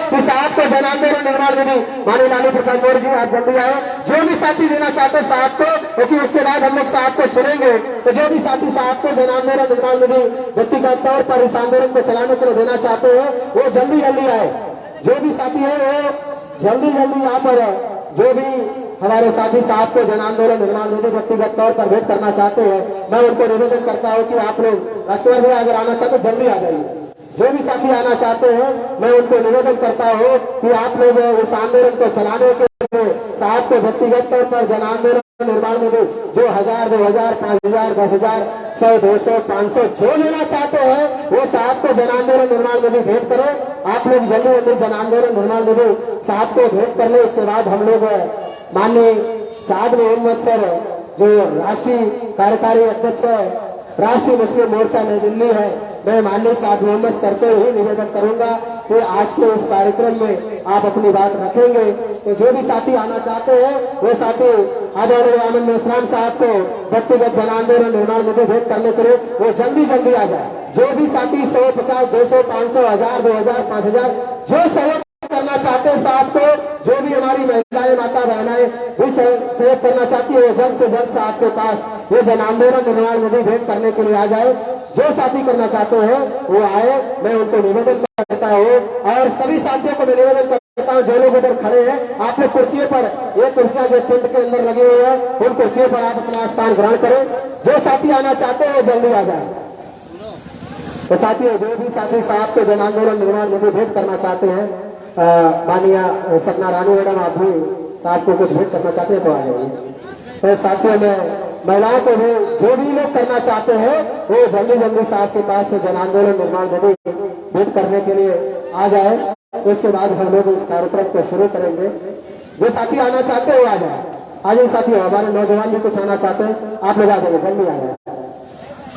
कि साहब को जन आंदोलन निर्माण निधि माननीय लालू प्रसाद मौर्य जी आप जल्दी आए। जो भी साथी देना चाहते हैं साहब को, क्योंकि उसके बाद हम लोग साहब को सुनेंगे, तो जो भी साथी साहब को जन आंदोलन निर्माण निधि व्यक्तिगत तौर पर इस आंदोलन को चलाने के लिए देना चाहते हैं वो जल्दी जल्दी आए। जो भी साथी है वो जल्दी जल्दी यहाँ पर जो भी हमारे साथी साहब को जन आंदोलन निर्माण निधि व्यक्तिगत तौर पर भेंट करना चाहते हैं, मैं उनको निवेदन करता हूँ कि आप लोग राजकुमार भैया अगर आना चाहते जल्दी आ जाइए। जो भी साथी आना चाहते हैं मैं उनको निवेदन करता हूँ कि आप लोग इस आंदोलन को चलाने के लिए साहब को व्यक्तिगत तौर पर जन आंदोलन निर्माण निधि जो 1000, 2000, 5000, 10,000, 100, 200, 500 जो लेना चाहते हैं वो साहब को जन आंदोलन निर्माण निधि भेंट करें। आप लोग जल्दी जल्दी जन आंदोलन निर्माण निधि साहब को भेंट कर ले। उसके बाद हम लोग माननीय चाँद मोहम्मद सर जो राष्ट्रीय कार्यकारी अध्यक्ष है राष्ट्रीय मुस्लिम मोर्चा नई दिल्ली है, मैं माननीय चाँद मोहम्मद सर को ही निवेदन करूंगा कि आज के इस कार्यक्रम में आप अपनी बात रखेंगे। तो जो भी साथी आना चाहते हैं वो साथी आदरणीय आनंद इस्लाम साहब को व्यक्तिगत जन आंदोलन निर्माण निधि भेंट करने के लिए वो जल्दी जल्दी आ जाए। जो भी साथी 100, 50, 200, 500, 1000, 2000, 5000 जो सहयोग करना चाहते हैं साहब को, जो भी हमारी महिलाएं माता बहनाएं भी सहयोग करना चाहती है वो जल्द से जल्द साहब के पास ये जन आंदोलन निर्माण निधि भेंट करने के लिए आ जाए। जो साथी करना चाहते हैं वो आए, मैं उनको निवेदन करता हूँ। और सभी साथियों को मैं निवेदन करता हूँ जो लोग उधर खड़े हैं आप लोग कुर्सियों पर, ये कुर्सियां जो टेंट के अंदर लगी हुई है उन कुर्सियों पर आप अपना स्थान ग्रहण करें। जो साथी आना चाहते हैं वो जल्दी आ जाए। तो साथियों जो भी साथी साहब को जन आंदोलन निर्माण निधि भेंट करना चाहते हैं, माननीय सपना रानी मैडम आप भी साहब को कुछ भेंट करना चाहते हैं तो आ जाइए। तो साथियों में महिलाओं को भी जो भी लोग करना चाहते हैं वो जल्दी जल्दी साहब के पास से जन आंदोलन निर्माण निधि भेंट करने के लिए आ जाए। तो उसके बाद हम लोग इस कार्यक्रम को शुरू करेंगे। जो साथी आना चाहते हैं वो आ जाए। आज ही साथियों हमारे नौजवान भी कुछ आना चाहते हैं आप लोग आ जाइए, जल्दी आ जाए।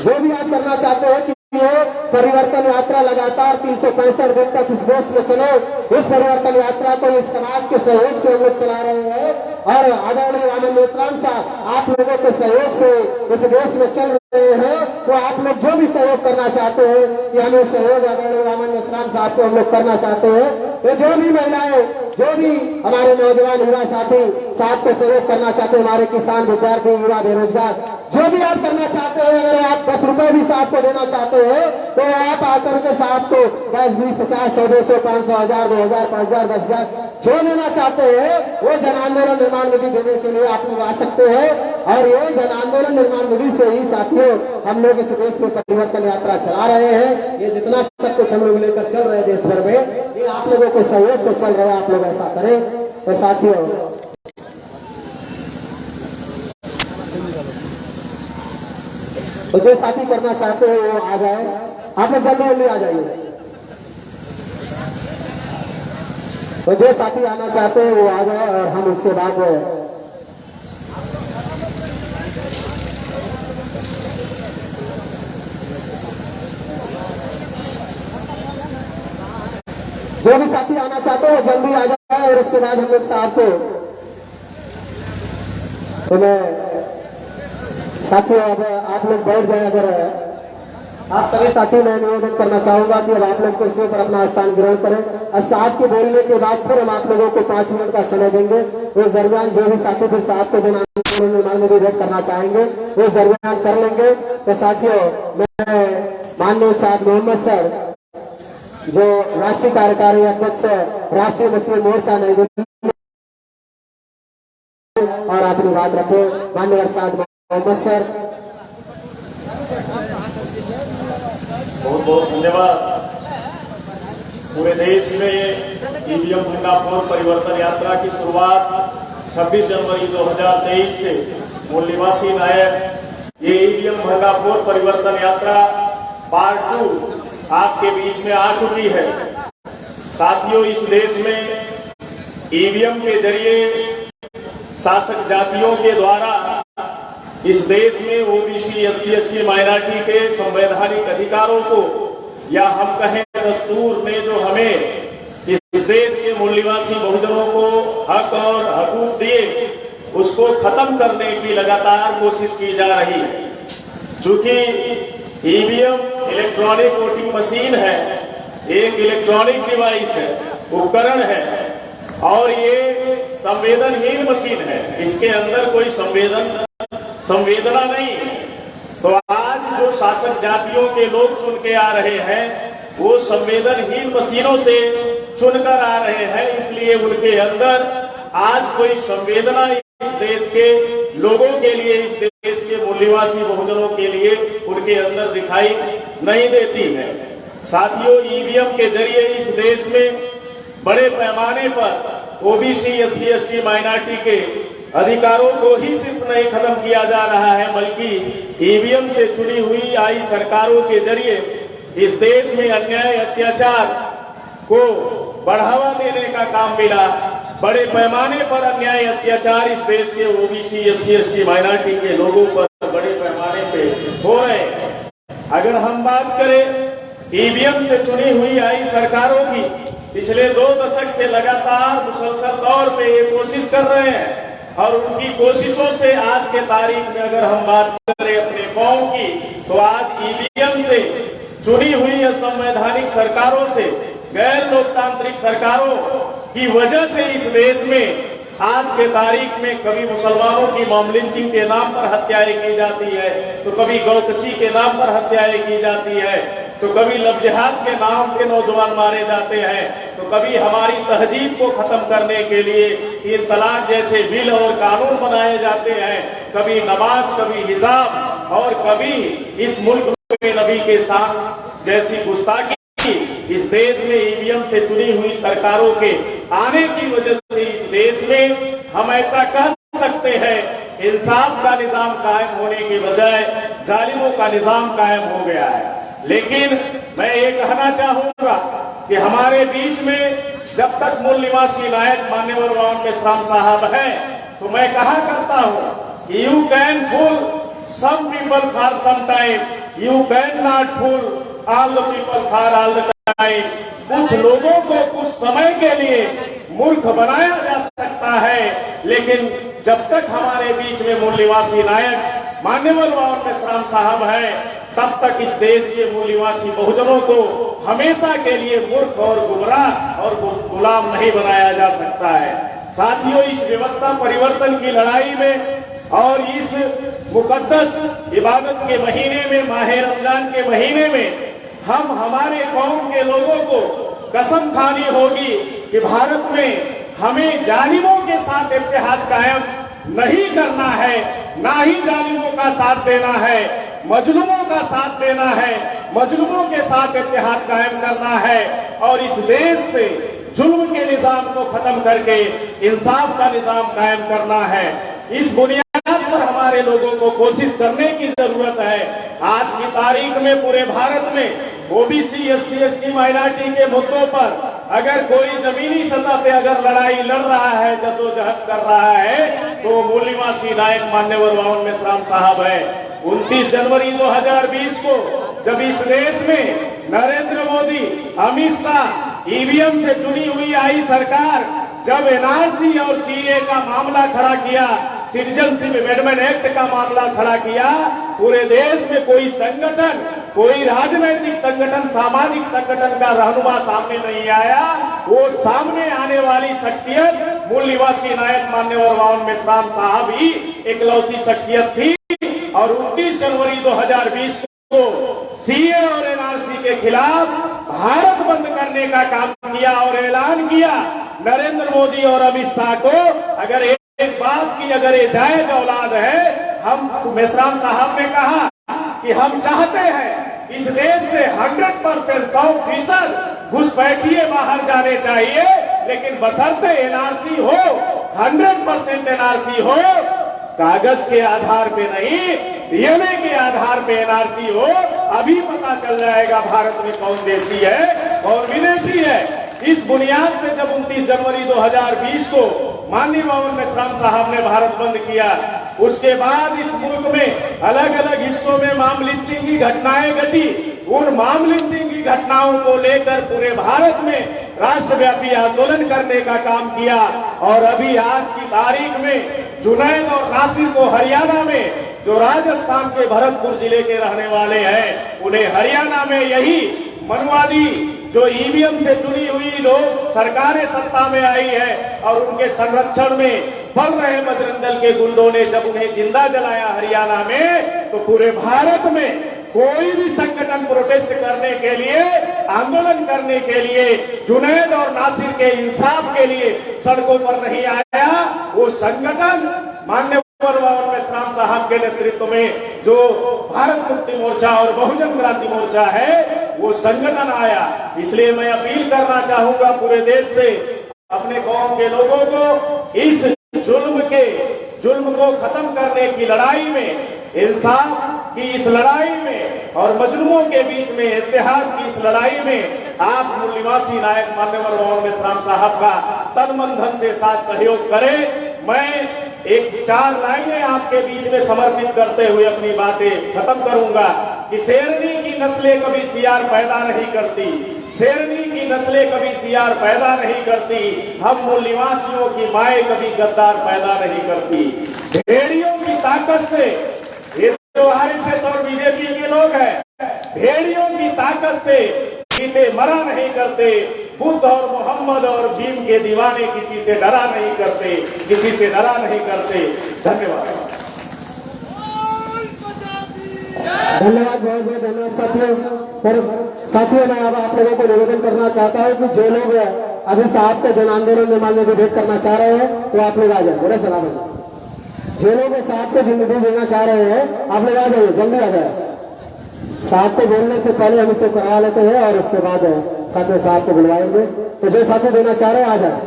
जो भी आप करना चाहते हैं कि ये परिवर्तन यात्रा लगातार 365 दिन तक इस देश में चले, इस परिवर्तन यात्रा को इस समाज के सहयोग से हम लोग चला रहे हैं और आदरणीय आनंद इस्लाम साहब आप लोगों के सहयोग से इस देश में चल रहे हैं। तो आप लोग जो भी सहयोग करना चाहते हैं कि हमें सहयोग आदरणीय आनंद इस्लाम साहब से हम लोग करना चाहते हैं, तो जो भी महिलाएं जो भी हमारे नौजवान युवा साथी साहब को सहयोग करना चाहते हैं, हमारे किसान विद्यार्थी युवा बेरोजगार जो भी आप करना चाहते हैं, अगर आप 10 रुपए भी साहब को देना चाहते हैं तो आप आकर के साहब को 10, 20, 50, 100, 200, 500, 1000, 2000, 5000, 10,000 जो लेना चाहते हैं वो जन आंदोलन निर्माण निधि देने के लिए आप लोग आ सकते हैं। और ये जन आंदोलन निर्माण निधि से ही साथियों हम लोग इस देश में परिवर्तन यात्रा चला रहे हैं। ये जितना सब कुछ हम लोग लेकर चल रहे हैं देश भर में, ये आप लोगों के सहयोग से चल रहे हैं। आप लोग ऐसा करें। तो साथियों तो जो साथी करना चाहते हैं वो आ जाए। आप लोग जल्दी जल्दी आ जाइए। तो जो साथी आना चाहते हैं वो आ जाए और हम उसके बाद जो भी साथी आना चाहते हैं वो जल्दी आ जाए और उसके बाद हम लोग साहब को तो मैं साथियों अब आप लोग बैठ जाए। अगर आप सभी साथी मैं निवेदन करना चाहूंगा कि अब आप लोग कुर्सियों पर अपना स्थान ग्रहण करें। अब साहब के बोलने के बाद फिर हम आप लोगों को 5 मिनट का समय देंगे। उस दरमियान जो भी साथी फिर साहब को जन आंदोलन निर्माण निधि भेंट करना चाहेंगे उस दरमियान कर लेंगे। तो साथियों मैं माननीय चाँद मोहम्मद सर जो राष्ट्रीय कार्यकारी अध्यक्ष है राष्ट्रीय मुस्लिम मोर्चा नई दिल्ली और अपनी बात रखे माननीय चाँद मोहम्मद सर। बहुत बहुत धन्यवाद। पूरे देश में ईवीएम भंडाफोड़ परिवर्तन यात्रा की शुरुआत 26 जनवरी 2023 से मूल निवासी नायक ये ईवीएम भंडाफोड़ परिवर्तन यात्रा पार्ट 2 आपके बीच में आ चुकी है। साथियों इस देश में ईवीएम के जरिए शासक जातियों के द्वारा इस देश में ओबीसी SC ST माइनॉरिटी के संवैधानिक अधिकारों को या हम कहें दस्तूर में जो हमें इस देश के मूल निवासी बहुजनों को हक और हकूक दिए उसको खत्म करने की लगातार कोशिश की जा रही है। चूंकि ईवीएम इलेक्ट्रॉनिक वोटिंग मशीन है, एक इलेक्ट्रॉनिक डिवाइस है उपकरण है और ये संवेदनहीन मशीन है, इसके अंदर कोई संवेदना नहीं है। तो आज जो शासक जातियों के लोग चुन के आ रहे हैं वो संवेदनहीन मशीनों से चुनकर आ रहे हैं, इसलिए उनके अंदर आज कोई संवेदना इस देश के लोगों के लिए, इस देश के मूल्यवासी बहुजनों के लिए उनके अंदर दिखाई नहीं देती है। साथियों, ईवीएम के जरिए इस देश में बड़े पैमाने पर ओबीसी, एससी, एसटी, माइनॉरिटी के अधिकारों को ही सिर्फ नहीं खत्म किया जा रहा है, बल्कि ईवीएम से चुनी हुई आई सरकारों के जरिए इस देश में अन्याय, अत्याचार को बढ़ावा देने का काम मिला। बड़े पैमाने पर अन्याय, अत्याचार इस देश के ओबीसी, एससी, एसटी, माइनॉरिटी के लोगों पर बड़े पैमाने पे हो रहे हैं। अगर हम बात करें ईवीएम से चुनी हुई आई सरकारों की, पिछले 2 दशक से लगातार मुसलसल तौर पे ये कोशिश कर रहे हैं और उनकी कोशिशों से आज के तारीख में अगर हम बात करें अपने कौम की, तो आज ईवीएम से चुनी हुई असंवैधानिक सरकारों से, गैर लोकतांत्रिक सरकारों की वजह से इस देश में आज के तारीख में कभी मुसलमानों की मॉब लिंचिंग के नाम पर हत्याएं की जाती है, तो कभी गौकशी के नाम पर हत्याएं की जाती है, तो कभी लव जिहाद के नाम के नौजवान मारे जाते हैं, तो कभी हमारी तहजीब को खत्म करने के लिए 3 तलाक जैसे बिल और कानून बनाए जाते हैं, कभी नमाज, कभी हिजाब और कभी इस मुल्क में नबी के साथ जैसी गुस्ताखी। इस देश में ईवीएम से चुनी हुई सरकारों के आने की वजह से इस देश में हम ऐसा कह सकते हैं इंसाफ का निजाम कायम होने के बजाय जालिमों का निजाम कायम हो गया है। लेकिन मैं ये कहना चाहूंगा कि हमारे बीच में जब तक मूल निवासी नायक मान्यवर वावन मेश्राम साहब हैं, तो मैं कहा करता हूँ you can fool some people for some time, you can not fool all the people for all the time. कुछ लोगों को कुछ समय के लिए मूर्ख बनाया जा सकता है, लेकिन जब तक हमारे बीच में मूल निवासी नायक मान्यवर वावन मेश्राम साहब हैं, तब तक इस देश के मूल निवासी बहुजनों को हमेशा के लिए मूर्ख और गुमराह और गुलाम नहीं बनाया जा सकता है। साथियों, इस व्यवस्था परिवर्तन की लड़ाई में और इस मुकद्दस इबादत के महीने में, माह रमजान के महीने में, हम हमारे कौम के लोगों को कसम खानी होगी कि भारत में हमें जालिमों के साथ इत्तेहाद कायम नहीं करना है, ना ही जालिमों का साथ देना है, मजलूमों का साथ देना है, मजलूमों के साथ इत्तेहाद कायम करना है और इस देश से जुल्म के निजाम को खत्म करके इंसाफ का निजाम कायम करना है। इस बुनियाद पर हमारे लोगों को कोशिश करने की जरूरत है। आज की तारीख में पूरे भारत में ओबीसी, एससी, एसटी, माइनॉरिटी के मुद्दों पर अगर कोई जमीनी सतह पे अगर लड़ाई लड़ रहा है, जद्दोजहद कर रहा है, तो मूल निवासी नायक मान्यवर वावन मेश्राम साहब है। 29 जनवरी 2020 को जब इस देश में नरेंद्र मोदी, अमित शाह, ईवीएम से चुनी हुई आई सरकार जब एनआरसी और सीए का मामला खड़ा किया, सिटीजनशिप अमेंडमेंट एक्ट का मामला खड़ा किया, पूरे देश में कोई संगठन, कोई राजनीतिक संगठन, सामाजिक संगठन का रहनुमा सामने नहीं आया। वो सामने आने वाली शख्सियत मूल निवासी नायक मान्यवर वावन मेश्राम साहब ही इकलौती शख्सियत थी और 29 जनवरी 2020 को सीए और एनआरसी के खिलाफ भारत बंद करने का काम किया और ऐलान किया। नरेंद्र मोदी और अमित शाह को अगर एक बात की अगर ये जायज औलाद है, हम मेश्राम साहब ने कहा कि हम चाहते हैं इस देश से 100% 100% घुसपैठिए बाहर जाने चाहिए, लेकिन बशर्ते एनआरसी हो, 100% एनआरसी हो, कागज के आधार पे नहीं, डीएनए के आधार पे एनआरसी हो। अभी पता चल जाएगा भारत में कौन देशी है कौन विदेशी है। इस बुनियाद पे जब 29 जनवरी 2020 को माननीय वावन मेश्राम साहब ने भारत बंद किया, उसके बाद इस मुल्क में अलग अलग हिस्सों में मॉब लिंचिंग की घटनाएं घटी। उन मॉब लिंचिंग की घटनाओं को लेकर पूरे भारत में राष्ट्रव्यापी आंदोलन करने का काम किया और अभी आज की तारीख में जुनैद और नासिर को हरियाणा में, जो राजस्थान के भरतपुर जिले के रहने वाले हैं, उन्हें हरियाणा में यही मनुवादी जो ईवीएम से चुनी हुई लोग सरकारें सत्ता में आई है और उनके संरक्षण में बल रहे बजरंग दल के गुंडों ने जब उन्हें जिंदा जलाया हरियाणा में, तो पूरे भारत में कोई भी संगठन प्रोटेस्ट करने के लिए, आंदोलन करने के लिए, जुनैद और नासिर के इंसाफ के लिए सड़कों पर नहीं आया। वो संगठन माननीय मेश्राम साहब के नेतृत्व में जो भारत मुक्ति मोर्चा और बहुजन क्रांति मोर्चा है, वो संगठन आया। इसलिए मैं अपील करना चाहूंगा पूरे देश से, अपने कौम के लोगों को इस जुल्म को खत्म करने की लड़ाई में, इंसाफ की इस लड़ाई में और मजलूमों के बीच में इत्तेहाद की इस लड़ाई में आप मूल्यवासी नायक मान्यवर मेश्राम साहब का तन मन धन से साथ सहयोग करें। मैं एक 4 लाइनें आपके बीच में समर्पित करते हुए अपनी बातें खत्म करूंगा कि शेरनी की नस्लें कभी सियार पैदा नहीं करती, शेरनी की नस्लें कभी सियार पैदा नहीं करती, हम मूल निवासियों की माएं कभी गद्दार पैदा नहीं करती। भेड़ियों की ताकत से, ये जो आरएसएस और बीजेपी के लोग हैं, भेड़ियों की ताकत से चीते मरा नहीं करते। बुद्ध और मोहम्मद और भीम के दीवाने किसी से डरा नहीं करते, किसी से डरा नहीं करते। धन्यवाद। धन्यवाद, बहुत बहुत धन्यवाद साथियों। मैं अब आप लोगों को निवेदन करना चाहता हूँ कि जो लोग अभी साहब के जन आंदोलन में मानने की भेंट करना चाह रहे हैं, तो आप लोग आ जाए। बोले सलाम। जो लोग साहब को जिंदगी देना चाह रहे हैं, आप लोग आ जाइए, जल्दी आ जाए। साहब को बोलने से पहले हम इसको करवा लेते हैं और उसके बाद साथी साहब को बुलवाएंगे। तो जो साथी देना चाह रहे हैं आ जाए।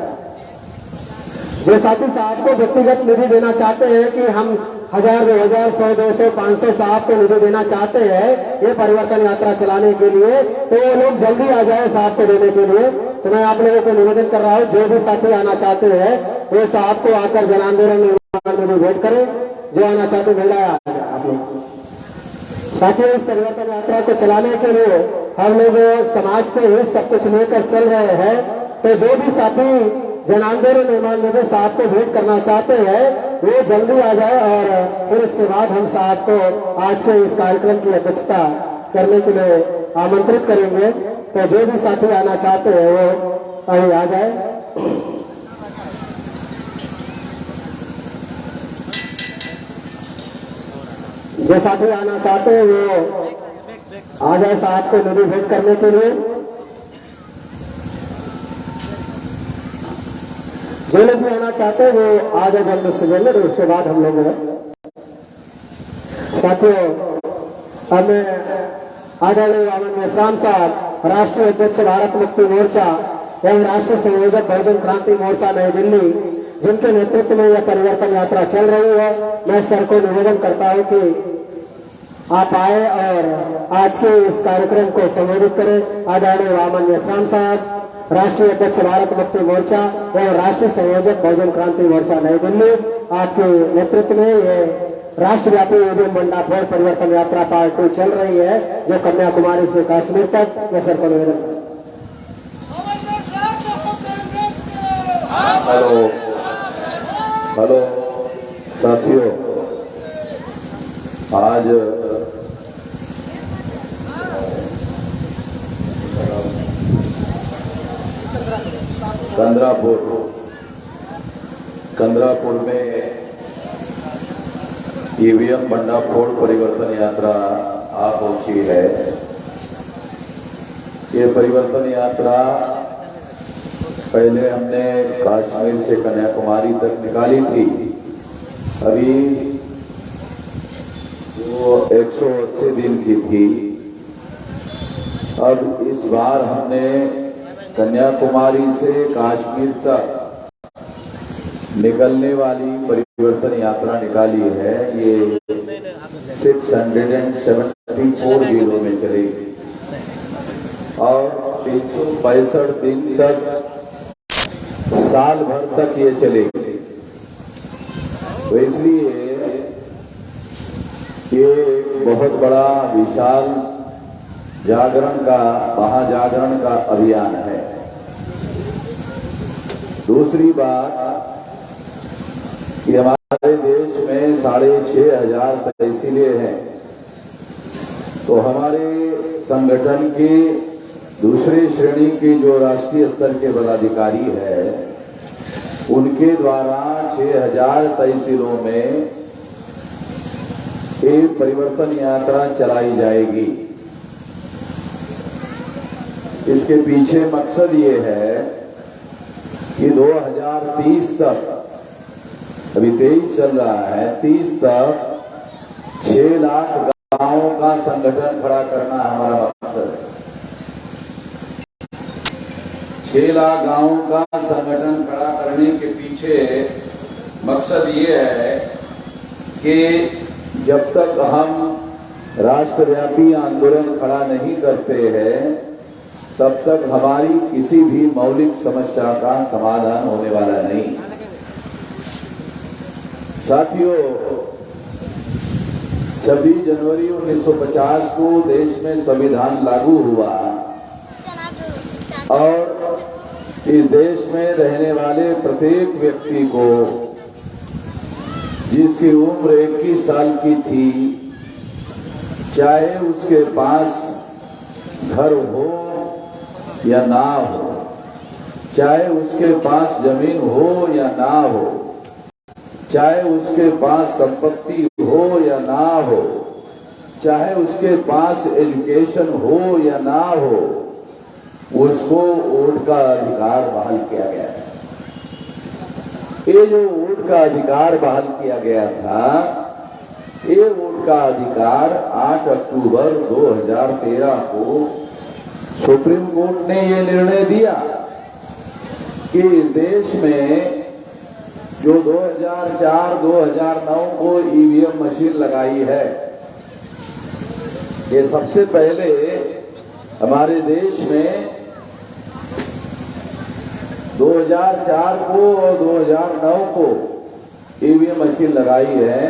जो साथी साहब को व्यक्तिगत निधि देना चाहते हैं कि हम 1000, 2000, 100, 200, 500 साहब को निधि देना चाहते हैं ये परिवर्तन यात्रा चलाने के लिए, तो वो लोग जल्दी आ जाए साहब को देने के लिए। तो मैं आप लोगों को निवेदन कर रहा हूँ, जो भी साथी आना चाहते हैं वो साहब को आकर जन आंदोलन में भेंट करें। जो आना चाहते महिलाएं आप लोग साथियों, इस परिवर्तन यात्रा को चलाने के लिए हम लोग समाज से ही सब कुछ लेकर चल रहे हैं। तो जो भी साथी जन आंदोलन निर्माण निधि साहब को भेंट करना चाहते हैं वो जल्दी आ जाए और फिर इसके बाद हम साहब को आज के इस कार्यक्रम की अध्यक्षता करने के लिए आमंत्रित करेंगे। तो जो भी साथी आना चाहते हैं वो अभी आ जाए। जो साथी आना चाहते हैं वो आ जाए साहब को निधि भेंट करने के लिए। जो लोग भी आना चाहते हैं वो आ जाए जल्द से जल्द। उसके बाद हम लोग साथियों, हमें आदरणीय वामन मेश्राम साहब, राष्ट्रीय अध्यक्ष भारत मुक्ति मोर्चा एवं राष्ट्रीय संयोजक बहुजन क्रांति मोर्चा नई दिल्ली, जिनके नेतृत्व में यह परिवर्तन यात्रा चल रही है, मैं सर को निवेदन करता हूं कि आप आए और आज के इस कार्यक्रम को संबोधित करें। आदरणीय वामन मेश्राम साहब, राष्ट्रीय अध्यक्ष भारत मुक्ति मोर्चा एवं राष्ट्रीय संयोजक बहुजन क्रांति मोर्चा नई दिल्ली, आपके नेतृत्व में ये राष्ट्रव्यापी ईवीएम भंडाफोड़ परिवर्तन यात्रा पार्ट 2 चल रही है, जो कन्याकुमारी से कश्मीर तक। मैं सर को निवेदन। हेलो साथियों, आज कंदरापुर में ईवीएम भंडाफोड़ परिवर्तन यात्रा आ पहुंची है। ये परिवर्तन यात्रा पहले हमने कश्मीर से कन्याकुमारी तक निकाली थी। अभी वो 180 दिन की थी। अब इस बार हमने कन्याकुमारी से कश्मीर तक निकलने वाली परिवर्तन यात्रा निकाली है। ये 674 जिलों में चलेगी और 365 दिन तक, साल भर तक ये चलेगी। तो इसलिए ये एक बहुत बड़ा विशाल महाजागरण का अभियान है। दूसरी बात कि हमारे देश में 6500 तहसीलें हैं। तो हमारे संगठन की दूसरी श्रेणी की जो राष्ट्रीय स्तर के पदाधिकारी है उनके द्वारा 6000 तहसीलों में एक परिवर्तन यात्रा चलाई जाएगी। इसके पीछे मकसद ये है कि 2030 तक, अभी 23 चल रहा है, 30 तक 6 लाख गांवों का संगठन खड़ा करना हमारा मकसद है। 6 लाख गांवों का संगठन खड़ा करने के पीछे मकसद ये है कि जब तक हम राष्ट्रव्यापी आंदोलन खड़ा नहीं करते हैं तब तक हमारी किसी भी मौलिक समस्या का समाधान होने वाला नहीं। साथियों, 26 जनवरी 1950 को देश में संविधान लागू हुआ और इस देश में रहने वाले प्रत्येक व्यक्ति को जिसकी उम्र 21 साल की थी, चाहे उसके पास घर हो या ना हो, चाहे उसके पास जमीन हो या ना हो, चाहे उसके पास संपत्ति हो या ना हो, चाहे उसके पास एजुकेशन हो या ना हो, उसको वोट का अधिकार बहाल किया गया है। ये जो वोट का अधिकार बहाल किया गया था, ये वोट का अधिकार 8 अक्टूबर 2013 को सुप्रीम कोर्ट ने ये निर्णय दिया कि इस देश में जो 2004-2009 को ईवीएम मशीन लगाई है, ये सबसे पहले हमारे देश में 2004 को और 2009 को ईवीएम मशीन लगाई है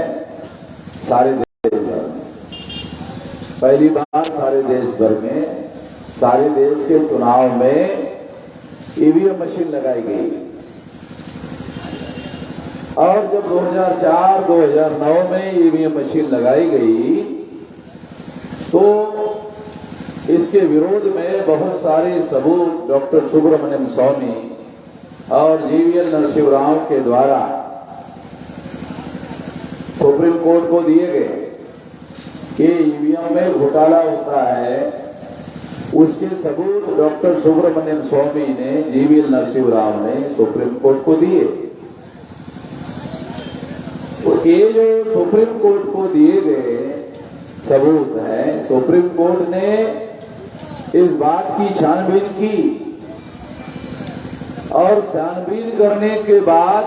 सारे देश भर में। पहली बार सारे देश भर में, सारे देश के चुनाव में ईवीएम मशीन लगाई गई। और जब 2004-2009 में ईवीएम मशीन लगाई गई तो इसके विरोध में बहुत सारे सबूत डॉक्टर सुब्रमण्यम स्वामी और जीवीएल नरसिंह राव के द्वारा सुप्रीम कोर्ट को दिए गए कि ईवीएम में घोटाला होता है। उसके सबूत डॉक्टर सुब्रमण्यम स्वामी ने, जीवीएल नरसिंह राव ने सुप्रीम कोर्ट को दिए। तो ये जो सुप्रीम कोर्ट को दिए गए सबूत है, सुप्रीम कोर्ट ने इस बात की छानबीन की और छानबीन करने के बाद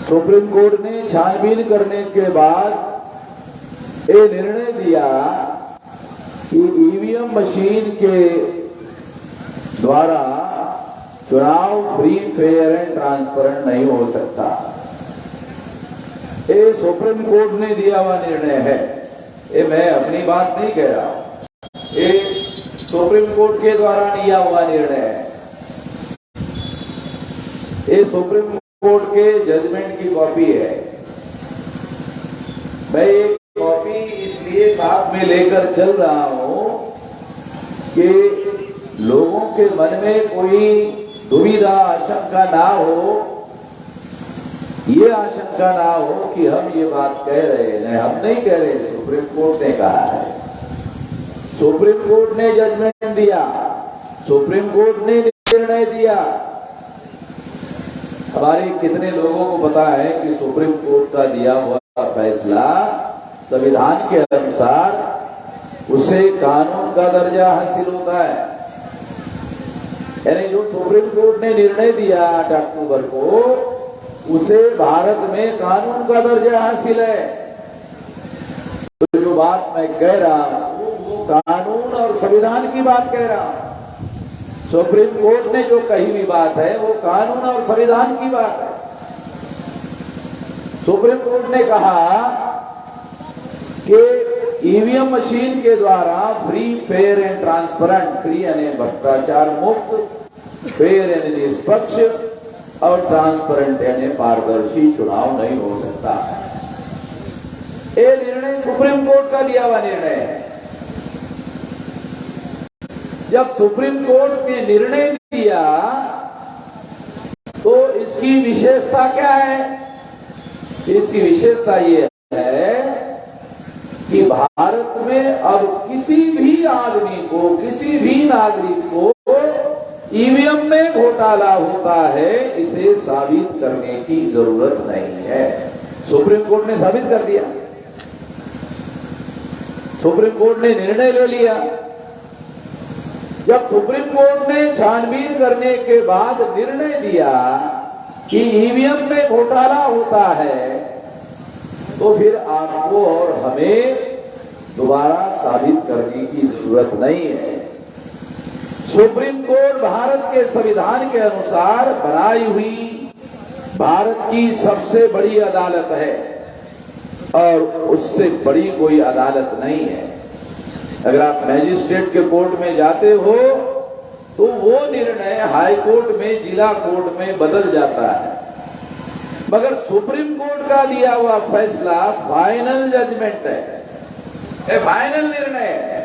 सुप्रीम कोर्ट ने छानबीन करने के बाद ये निर्णय दिया कि ईवीएम मशीन के द्वारा चुनाव फ्री, फेयर एंड ट्रांसपेरेंट नहीं हो सकता। ये सुप्रीम कोर्ट ने दिया हुआ निर्णय है, ये मैं अपनी बात नहीं कह रहा हूं, ये सुप्रीम कोर्ट के द्वारा लिया हुआ निर्णय है। ये सुप्रीम कोर्ट के जजमेंट की कॉपी है। मैं ये कॉपी इसलिए साथ में लेकर चल रहा हूं कि लोगों के मन में कोई दुविधा, आशंका ना हो, ये आशंका ना हो कि हम ये बात कह रहे हैं। हम नहीं कह रहे, सुप्रीम कोर्ट ने कहा है, सुप्रीम कोर्ट ने जजमेंट दिया, सुप्रीम कोर्ट ने निर्णय दिया। हमारे कितने लोगों को पता है कि सुप्रीम कोर्ट का दिया हुआ फैसला संविधान के अनुसार उसे कानून का दर्जा हासिल होता है। यानी जो सुप्रीम कोर्ट ने निर्णय दिया 8 अक्टूबर को, उसे भारत में कानून का दर्जा हासिल है। तो जो बात मैं कह रहा हूं वो कानून और संविधान की बात कह रहा हूं। सुप्रीम कोर्ट ने जो कही हुई बात है वो कानून और संविधान की बात है। सुप्रीम कोर्ट ने कहा कि ईवीएम मशीन के द्वारा free, fair and transparent, free यानी भ्रष्टाचार मुक्त, फेयर यानी निष्पक्ष और ट्रांसपेरेंट यानी पारदर्शी चुनाव नहीं हो सकता। ये निर्णय सुप्रीम कोर्ट का दिया हुआ निर्णय है। जब सुप्रीम कोर्ट ने निर्णय दिया तो इसकी विशेषता क्या है? इसकी विशेषता ये है कि भारत में अब किसी भी आदमी को, किसी भी नागरिक को ईवीएम में घोटाला होता है, इसे साबित करने की जरूरत नहीं है। सुप्रीम कोर्ट ने साबित कर दिया, सुप्रीम कोर्ट ने निर्णय ले लिया। जब सुप्रीम कोर्ट ने छानबीन करने के बाद निर्णय दिया कि ईवीएम में घोटाला होता है, तो फिर आपको और हमें दोबारा साबित करने की जरूरत नहीं है। सुप्रीम कोर्ट भारत के संविधान के अनुसार बनाई हुई भारत की सबसे बड़ी अदालत है और उससे बड़ी कोई अदालत नहीं है। अगर आप मैजिस्ट्रेट के कोर्ट में जाते हो तो वो निर्णय हाई कोर्ट में, जिला कोर्ट में बदल जाता है, मगर सुप्रीम कोर्ट का दिया हुआ फैसला फाइनल जजमेंट है, फाइनल निर्णय है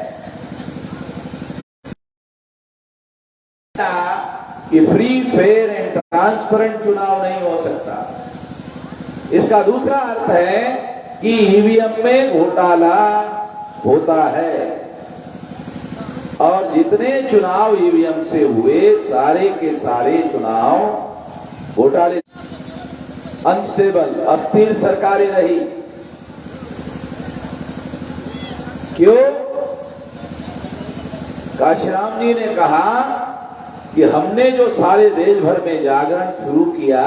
कि फ्री, फेयर एंड ट्रांसपेरेंट चुनाव नहीं हो सकता। इसका दूसरा अर्थ है कि ईवीएम में घोटाला होता है और जितने चुनाव ईवीएम से हुए सारे के सारे चुनाव घोटाले, अनस्टेबल, अस्थिर सरकारें रही। क्यों? काशीराम जी ने कहा कि हमने जो सारे देश भर में जागरण शुरू किया,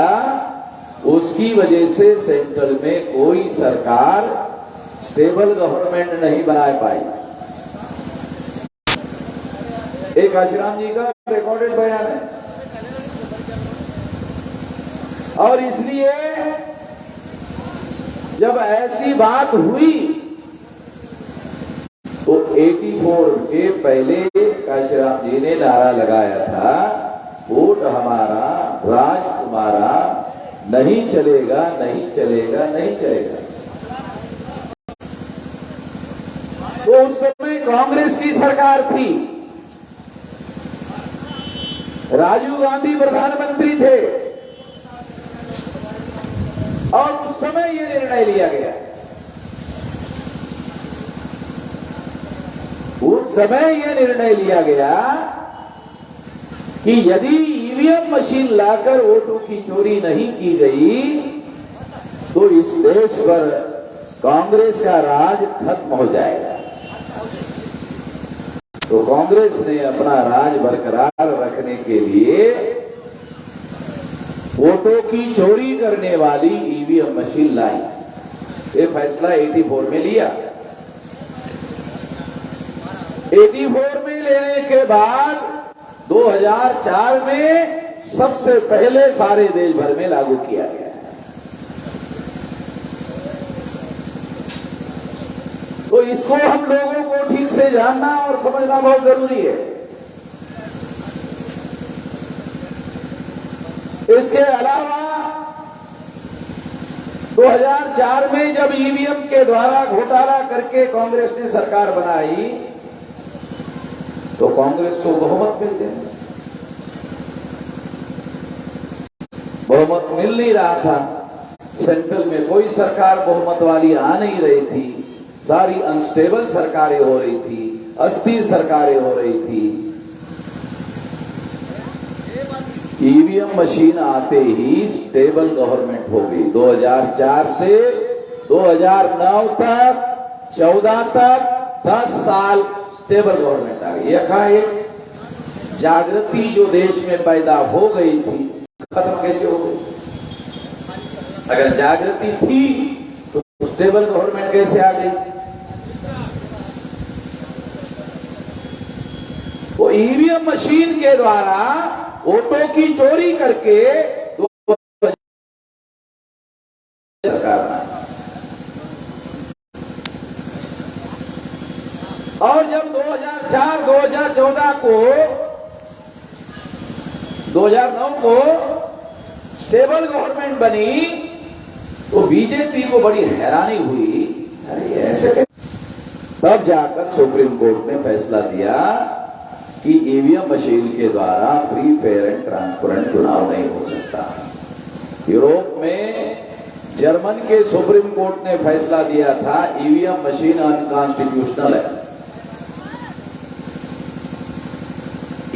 उसकी वजह से सेंट्रल में कोई सरकार स्टेबल गवर्नमेंट नहीं बना पाई। एक काशीराम जी का रिकॉर्डेड बयान है। और इसलिए जब ऐसी बात हुई तो 84 के पहले काशीराम जी ने नारा लगाया था, वोट हमारा, राज तुम्हारा, नहीं चलेगा, नहीं चलेगा, नहीं चलेगा। तो उस समय कांग्रेस की सरकार थी, राजीव गांधी प्रधानमंत्री थे और उस समय यह निर्णय लिया गया। उस समय यह निर्णय लिया गया कि यदि ईवीएम मशीन लाकर वोटों की चोरी नहीं की गई तो इस देश पर कांग्रेस का राज खत्म हो जाएगा। तो कांग्रेस ने अपना राज बरकरार रखने के लिए वोटों की चोरी करने वाली ईवीएम मशीन लाई। ये फैसला 84 में लिया। 84 में लेने के बाद 2004 में सबसे पहले सारे देश भर में लागू किया गया। तो इसको हम लोगों को ठीक से जानना और समझना बहुत जरूरी है। इसके अलावा 2004 में जब ईवीएम के द्वारा घोटाला करके कांग्रेस ने सरकार बनाई तो कांग्रेस को बहुमत मिल गया। बहुमत मिल नहीं रहा था, सेंट्रल में कोई सरकार बहुमत वाली आ नहीं रही थी, सारी अनस्टेबल सरकारें हो रही थी, अस्थिर सरकारें हो रही थी। ईवीएम मशीन आते ही स्टेबल गवर्नमेंट हो गई। 2004 से 2009 तक, 14 तक 10 साल स्टेबल गवर्नमेंट आ गई। एकाएक जागृति जो देश में पैदा हो गई थी खत्म कैसे हो गई? अगर जागृति थी तो स्टेबल गवर्नमेंट कैसे आ गई? वो ईवीएम मशीन के द्वारा वोटों की चोरी करके सरकार और जब 2004-2014 को 2009 को स्टेबल गवर्नमेंट बनी तो बीजेपी को बड़ी हैरानी हुई, अरे ऐसे कैसे? तब जाकर सुप्रीम कोर्ट ने फैसला दिया कि ईवीएम मशीन के द्वारा फ्री फेयर एंड ट्रांसपेरेंट चुनाव नहीं हो सकता। यूरोप में जर्मन के सुप्रीम कोर्ट ने फैसला दिया था ईवीएम मशीन अनकॉन्स्टिट्यूशनल है।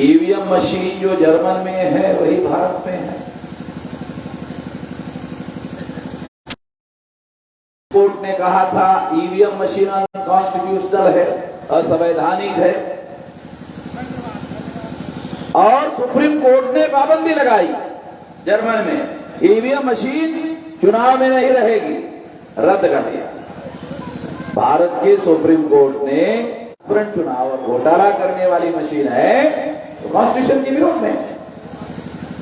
ईवीएम मशीन जो जर्मन में है वही भारत में है। कोर्ट ने कहा था ईवीएम मशीन अनकॉन्स्टिट्यूशनल है, असंवैधानिक है, और सुप्रीम कोर्ट ने पाबंदी लगाई जर्मन में ईवीएम मशीन चुनाव में नहीं रहेगी, रद्द कर दिया। भारत के सुप्रीम कोर्ट ने चुनाव घोटाला करने वाली मशीन है तो कॉन्स्टिट्यूशन के विरोध में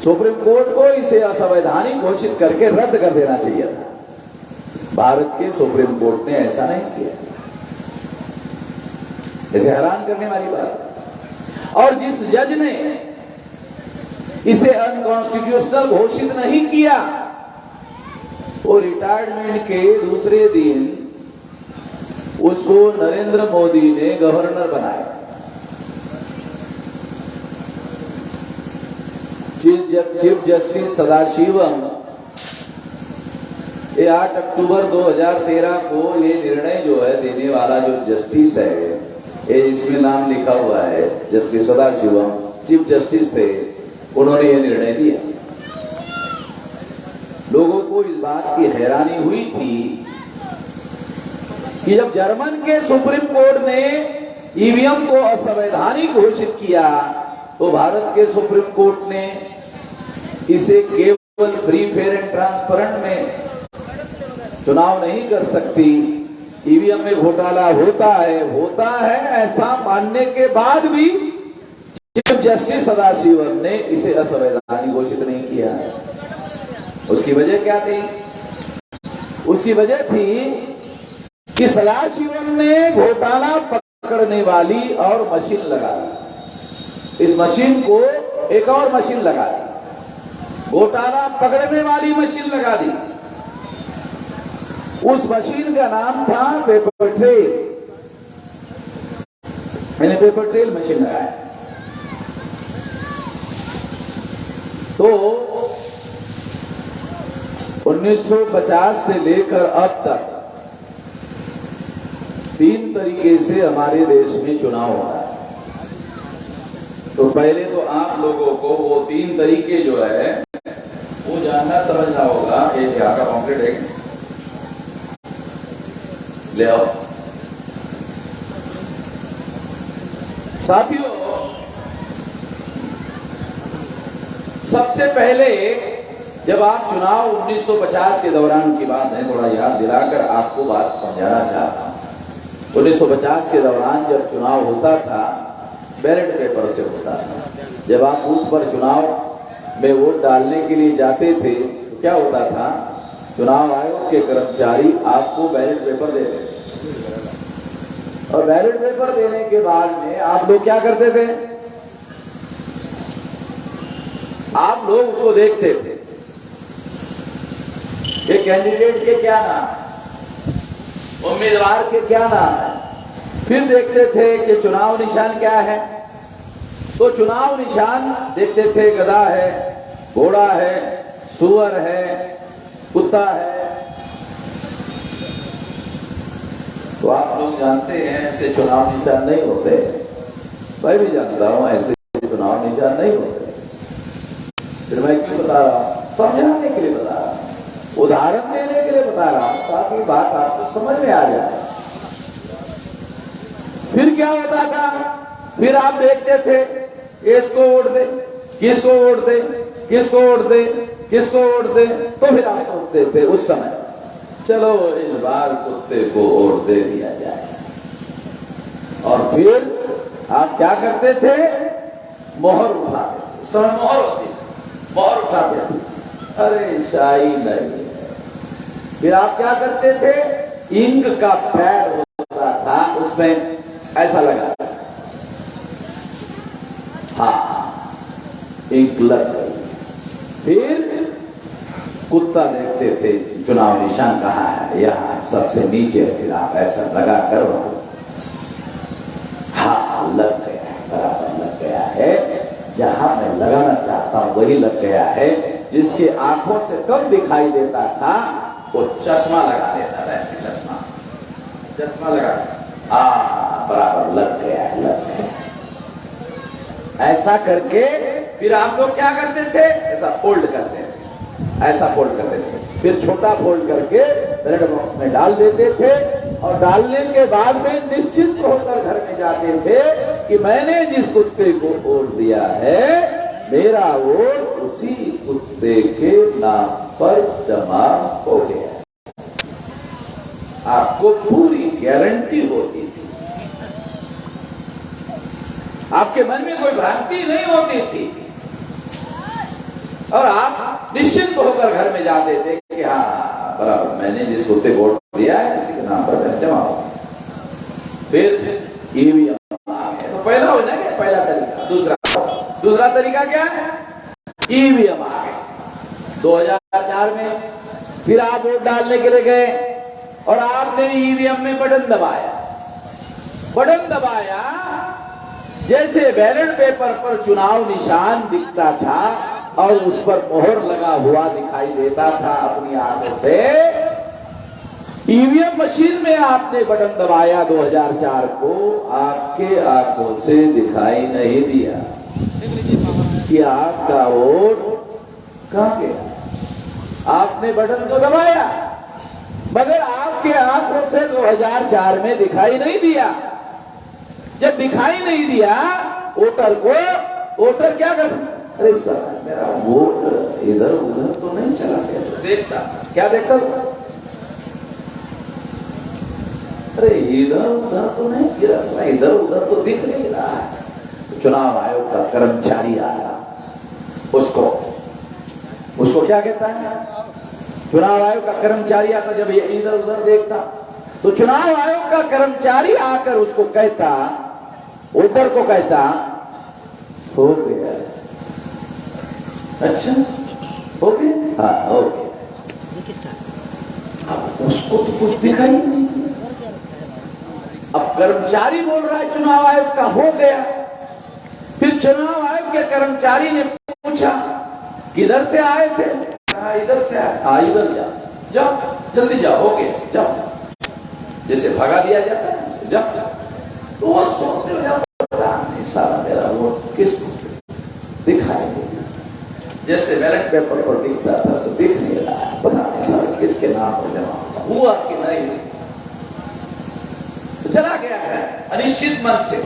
सुप्रीम कोर्ट को इसे असंवैधानिक घोषित करके रद्द कर देना चाहिए था। भारत के सुप्रीम कोर्ट ने ऐसा नहीं किया। इसे हैरान करने वाली बात। और जिस जज ने इसे अनकॉन्स्टिट्यूशनल घोषित नहीं किया वो रिटायरमेंट के दूसरे दिन उसको नरेंद्र मोदी ने गवर्नर बनाया। चीफ जस्टिस सदाशिवम ये 8 अक्टूबर 2013 को ये निर्णय जो है देने वाला जो जस्टिस है, ये इसमें नाम लिखा हुआ है जस्टिस सदाशिवम चीफ जस्टिस थे, उन्होंने ये निर्णय दिया। लोगों को इस बात की हैरानी हुई थी कि जब जर्मन के सुप्रीम कोर्ट ने ईवीएम को असंवैधानिक घोषित किया तो भारत के सुप्रीम कोर्ट ने इसे केवल फ्री फेयर एंड ट्रांसपेरेंट में चुनाव नहीं कर सकती, ईवीएम में घोटाला होता है ऐसा मानने के बाद भी चीफ जस्टिस सदाशिवम ने इसे असंवैधानिक घोषित नहीं किया। उसकी वजह क्या थी? उसकी वजह थी कि सदाशिवम ने घोटाला पकड़ने वाली और मशीन लगा दी। इस मशीन को एक और मशीन लगा दी, घोटाला पकड़ने वाली मशीन लगा दी। उस मशीन का नाम था पेपर ट्रेल। मैंने पेपर ट्रेल मशीन लगाया। तो 1950 से लेकर अब तक 3 तरीके से हमारे देश में चुनाव हो रहा है। तो पहले तो आप लोगों को वो 3 तरीके जो है वो जानना समझना होगा। ये यहाँ का पॉम्पलेट है, ले आओ साथियों। सबसे पहले जब आप चुनाव 1950 के दौरान की बात है, थोड़ा याद दिलाकर आपको बात समझाना चाहता हूं। 1950 के दौरान जब चुनाव होता था बैलेट पेपर से होता था। जब आप बूथ पर चुनाव में वोट डालने के लिए जाते थे तो क्या होता था, चुनाव आयोग के कर्मचारी आपको बैलेट पेपर देते थे और बैलेट पेपर देने के बाद में आप लोग क्या करते थे, आप लोग उसको देखते थे कि कैंडिडेट के क्या नाम है, उम्मीदवार के क्या नाम है। फिर देखते थे कि चुनाव निशान क्या है। तो चुनाव निशान देखते थे, गधा है, घोड़ा है, सुअर है, कुत्ता है। तो आप लोग जानते हैं ऐसे चुनाव निशान नहीं होते। मैं भी जानता हूं ऐसे चुनाव निशान नहीं होते। फिर मैं क्यों बता रहा हूं? समझाने के लिए बता रहा हूं, उदाहरण देने के लिए बता रहा हूं ताकि बात आपको समझ में आ जाए। फिर क्या होता था, फिर आप देखते थे इसको वोट दे, किसको वोट दे, किसको वोट दे, किसको वोट दे। तो फिर आप सोचते थे उस समय चलो इस बार कुत्ते को वोट दे दिया जाए। और फिर आप क्या करते थे, मोहर उठाते थे। उस समय मोहर होती है, मोहर उठाते थे, अरे शाही नहीं है। फिर आप क्या करते थे, इंक का पैड होता था उसमें ऐसा लगा, हाँ इंक लग गई। फिर कुत्ता देखते थे, चुनाव निशान कहाँ है, यहाँ सबसे नीचे। फिर आप ऐसा लगा कर हाँ लग गया, बराबर लग गया। जहां मैं लगाना चाहता हूं वही लग गया है। जिसके आंखों से कम दिखाई देता था वो चश्मा लगा देता था, ऐसे चश्मा लगा, बराबर लग गया है, लग गया। ऐसा करके फिर आप लोग क्या करते थे, ऐसा फोल्ड करते थे, ऐसा फोल्ड करते थे, फिर छोटा फोल्ड करके ब्लड बॉक्स में डाल देते थे और डालने के बाद में निश्चित होकर घर में जाते थे कि मैंने जिस कुत्ते को वोट दिया है मेरा वोट उसी कुत्ते के नाम पर जमा हो गया। आपको पूरी गारंटी होती थी, आपके मन में कोई भ्रांति नहीं होती थी और आप निश्चिंत होकर घर में जाते थे कि हाँ बराबर मैंने जिस कुत्ते को वोट दिया है इसी के नाम पर जमा हो। फिर ईवीएम आ गया, तो पहला हो ना क्या, पहला तरीका। दूसरा तरीका क्या है, ईवीएम आ गए 2004 में। फिर आप वोट डालने के लिए गए और आपने ईवीएम में बटन दबाया, जैसे बैलेट पेपर पर चुनाव निशान दिखता था और उस पर मोहर लगा हुआ दिखाई देता था अपनी आंखों से, ईवीएम मशीन में आपने बटन दबाया 2004 को, आपके आंखों से दिखाई नहीं दिया कि आपका वोट कहां गया। आपने बटन तो दबाया मगर आपके आंखों से 2004 में दिखाई नहीं दिया। जब दिखाई नहीं दिया वोटर क्या कर, अरे सर मेरा वोट इधर उधर तो नहीं चला गया, देखता क्या देखता, अरे इधर उधर तो नहीं गिरा, इधर उधर तो दिख नहीं रहा है। चुनाव आयोग का कर्मचारी आया, उसको क्या कहता है, चुनाव आयोग का कर्मचारी आकर जब ये इधर उधर देखता तो चुनाव आयोग का कर्मचारी आकर उसको कहता, वोटर को कहता हो गया, अच्छा हो गया, हाँ हो गया। अब उसको तो कुछ दिखाई नहीं। अब कर्मचारी बोल रहा है चुनाव आयोग का हो गया। फिर चुनाव आयोग के कर्मचारी ने पूछा किधर से आए थे, कहा इधर से आए, हाँ इधर जाओ जल्दी जाओ, हो गया जाओ, जैसे भगा दिया जाता है जाओ। तो वो सोचते हो सारा मेरा वोट किसको दिखाई देगा, जैसे बैलेट पेपर पर दिखता था उसे दिख नहीं रहा, पता नहीं सारा किसके नाम पर जमा हुआ कि नहीं, चला गया है अनिश्चित मन से,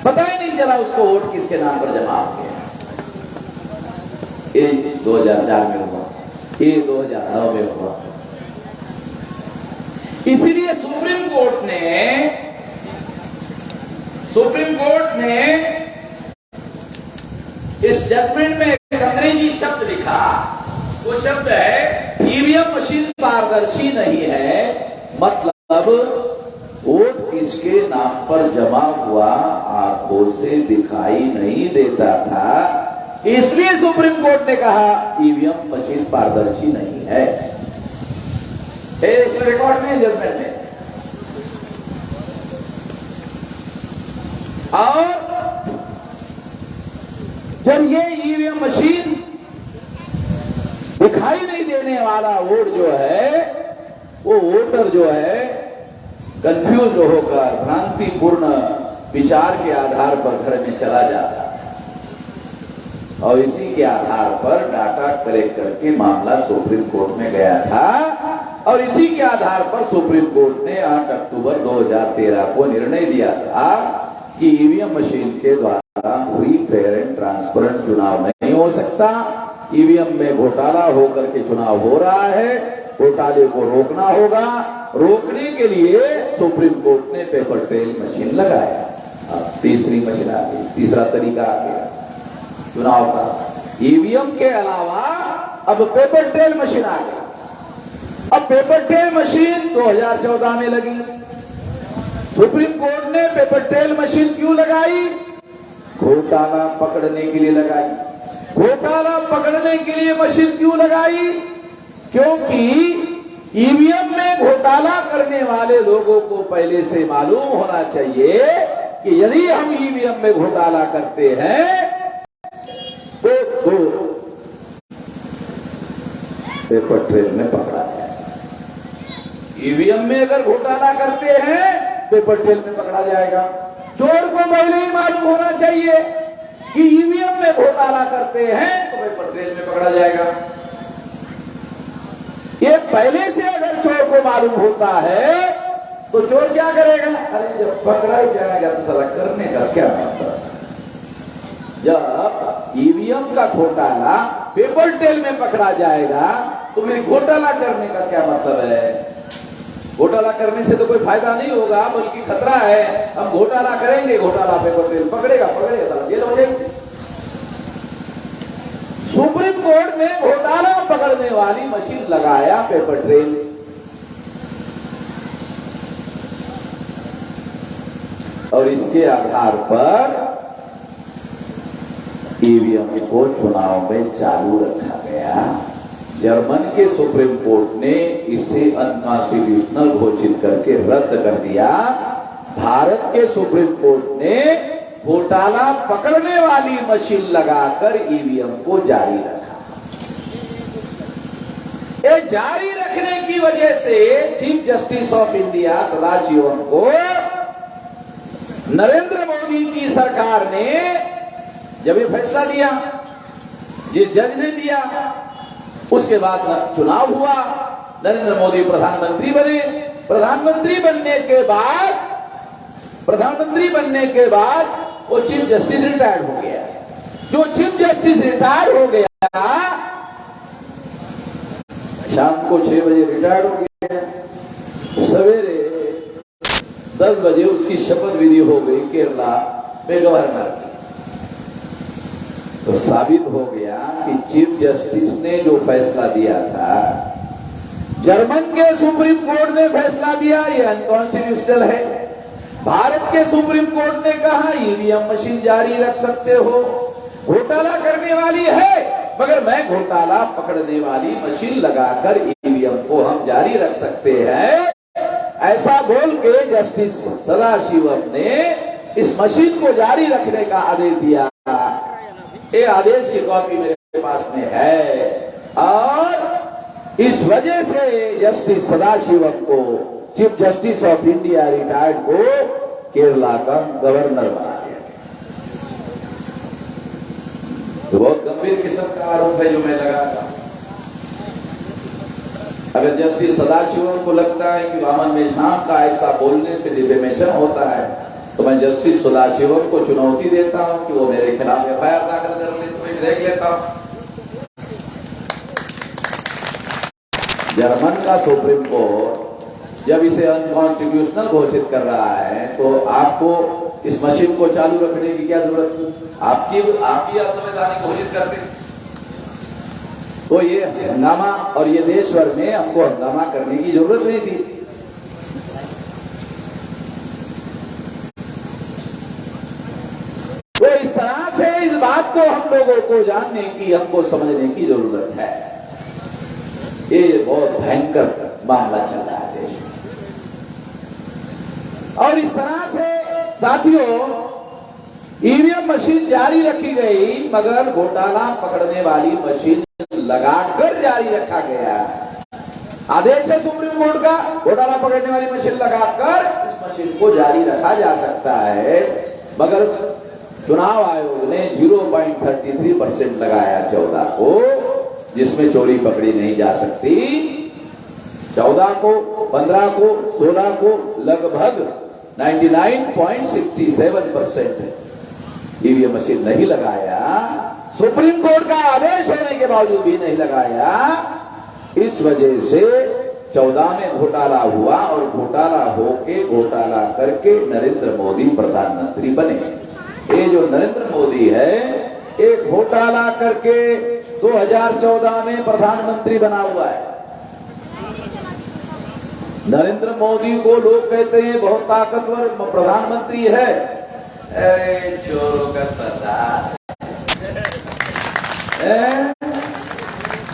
पता ही नहीं चला उसको वोट किसके नाम पर जमा हो गया। ये 2004 में हुआ, ये 2009 में हुआ। इसीलिए सुप्रीम कोर्ट ने इस जजमेंट में एक अंग्रेजी शब्द लिखा, वो शब्द है ईवीएम मशीन पारदर्शी नहीं है, मतलब वोट किसके नाम पर जमा हुआ आंखों से दिखाई नहीं देता था, इसलिए सुप्रीम कोर्ट ने कहा ईवीएम मशीन पारदर्शी नहीं है। रिकॉर्ड में जजमेंट में, और जब ये ईवीएम मशीन दिखाई नहीं देने वाला वोट जो है, वो वोटर जो है कंफ्यूज होकर भ्रांतिपूर्ण विचार के आधार पर घर में चला जाता है और इसी के आधार पर डाटा कलेक्ट करके मामला सुप्रीम कोर्ट में गया था और इसी के आधार पर सुप्रीम कोर्ट ने 8 अक्टूबर 2013 को निर्णय दिया था कि ईवीएम मशीन के द्वारा फ्री फेयर एंड ट्रांसपेरेंट चुनाव नहीं हो सकता। ईवीएम में घोटाला होकर के चुनाव हो रहा है, घोटाले को रोकना होगा। रोकने के लिए सुप्रीम कोर्ट ने पेपर ट्रेल मशीन लगाया। अब तीसरी मशीन आ गई, तीसरा तरीका आ गया चुनाव का, ईवीएम के अलावा अब पेपर ट्रेल मशीन आ गई। अब पेपर ट्रेल मशीन 2014 में लगी। सुप्रीम कोर्ट ने पेपर ट्रेल मशीन क्यों लगाई? घोटाला पकड़ने के लिए लगाई। घोटाला पकड़ने के लिए मशीन क्यों लगाई? क्योंकि ईवीएम में घोटाला करने वाले लोगों को पहले से मालूम होना चाहिए कि यदि हम ईवीएम में घोटाला करते हैं तो पेपर ट्रेल में पकड़ा जाए। ईवीएम में अगर घोटाला करते हैं पेपर ट्रेल में पकड़ा जाएगा। चोर को पहले ही मालूम होना चाहिए कि ईवीएम में घोटाला करते हैं तो पेपर ट्रेल में पकड़ा जाएगा। ये पहले से अगर चोर को मालूम होता है तो चोर क्या करेगा? अरे जब पकड़ा ही जाएगा तो साला करने का क्या मतलब? जब ईवीएम का घोटाला पेपर ट्रेल में पकड़ा जाएगा तो मेरी घोटाला करने का क्या मतलब है? घोटाला करने से तो कोई फायदा नहीं होगा, बल्कि खतरा है। हम घोटाला करेंगे, घोटाला पेपर ट्रेल पकड़ेगा साला जेल हो जाएगी। सुप्रीम कोर्ट ने घोटाला पकड़ने वाली मशीन लगाया पेपर ट्रेल। और इसके आधार पर ईवीएम को चुनाव में चालू रखा गया। जर्मन के सुप्रीम कोर्ट ने इसे अनकॉन्स्टिट्यूशनल घोषित करके रद्द कर दिया। भारत के सुप्रीम कोर्ट ने घोटाला पकड़ने वाली मशीन लगाकर ईवीएम को जारी रखा। ये जारी रखने की वजह से chief justice of India Sadasivam को नरेंद्र मोदी की सरकार ने जब ये फैसला दिया, जिस जज ने दिया, उसके बाद चुनाव हुआ, नरेंद्र मोदी प्रधानमंत्री बने। प्रधानमंत्री बनने के बाद वो चीफ जस्टिस रिटायर्ड हो गया। जो चीफ जस्टिस रिटायर्ड हो गया, शाम को 6 बजे रिटायर्ड हो गया, सवेरे 10 बजे उसकी शपथ विधि हो गई केरला में गवर्नर की। तो साबित हो गया कि चीफ जस्टिस ने जो फैसला दिया था, जर्मन के सुप्रीम कोर्ट ने फैसला दिया, ये अनकॉन्स्टिट्यूशनल है। भारत के सुप्रीम कोर्ट ने कहा ईवीएम मशीन जारी रख सकते हो, घोटाला करने वाली है, मगर मैं घोटाला पकड़ने वाली मशीन लगाकर ईवीएम को हम जारी रख सकते हैं। ऐसा बोल के जस्टिस सदाशिवम ने इस मशीन को जारी रखने का आदेश दिया। ये आदेश की कॉपी मेरे पास में है और इस वजह से जस्टिस सदाशिवम को, chief justice of India retired को केरला का गवर्नर बना दिया। तो बहुत गंभीर किस्म का आरोप है जो मैं लगा था। अगर जस्टिस सदाशिवम को लगता है कि वामन मेश्राम का ऐसा बोलने से डिफेमेशन होता है, तो मैं जस्टिस सदाशिवम को चुनौती देता हूं कि वो मेरे खिलाफ एफआईआर दाखिल कर ले, तो मैं देख लेता हूं। जर्मन का सुप्रीम कोर्ट जब इसे अनकॉन्स्टिट्यूशनल घोषित कर रहा है, तो आपको इस मशीन को चालू रखने की क्या जरूरत थी? आपकी असंवैधानिक घोषित करते। तो ये हंगामा, और ये देश भर में हमको हंगामा करने की जरूरत नहीं थी। तो इस तरह से इस बात को हम लोगों को जानने की, हमको समझने की जरूरत है। ये बहुत भयंकर मामला चल रहा है देश में। और इस तरह से साथियों, ईवीएम मशीन जारी रखी गई, मगर घोटाला पकड़ने वाली मशीन लगाकर जारी रखा गया। आदेश है सुप्रीम कोर्ट का, घोटाला पकड़ने वाली मशीन लगाकर इस मशीन को जारी रखा जा सकता है, मगर चुनाव आयोग ने 0.33% लगाया 14 को, जिसमें चोरी पकड़ी नहीं जा सकती। 14 को, 15 को, 16 को लगभग 99.67% ईवीएम मशीन नहीं लगाया। सुप्रीम कोर्ट का आदेश होने के बावजूद भी नहीं लगाया। इस वजह से 14 में घोटाला हुआ और घोटाला होके, घोटाला करके नरेंद्र मोदी प्रधानमंत्री बने। ये जो नरेंद्र मोदी है, ये घोटाला करके 2014 में प्रधानमंत्री बना हुआ है। नरेंद्र मोदी को लोग कहते हैं बहुत ताकतवर प्रधानमंत्री है। अरे चोरों का सरदार,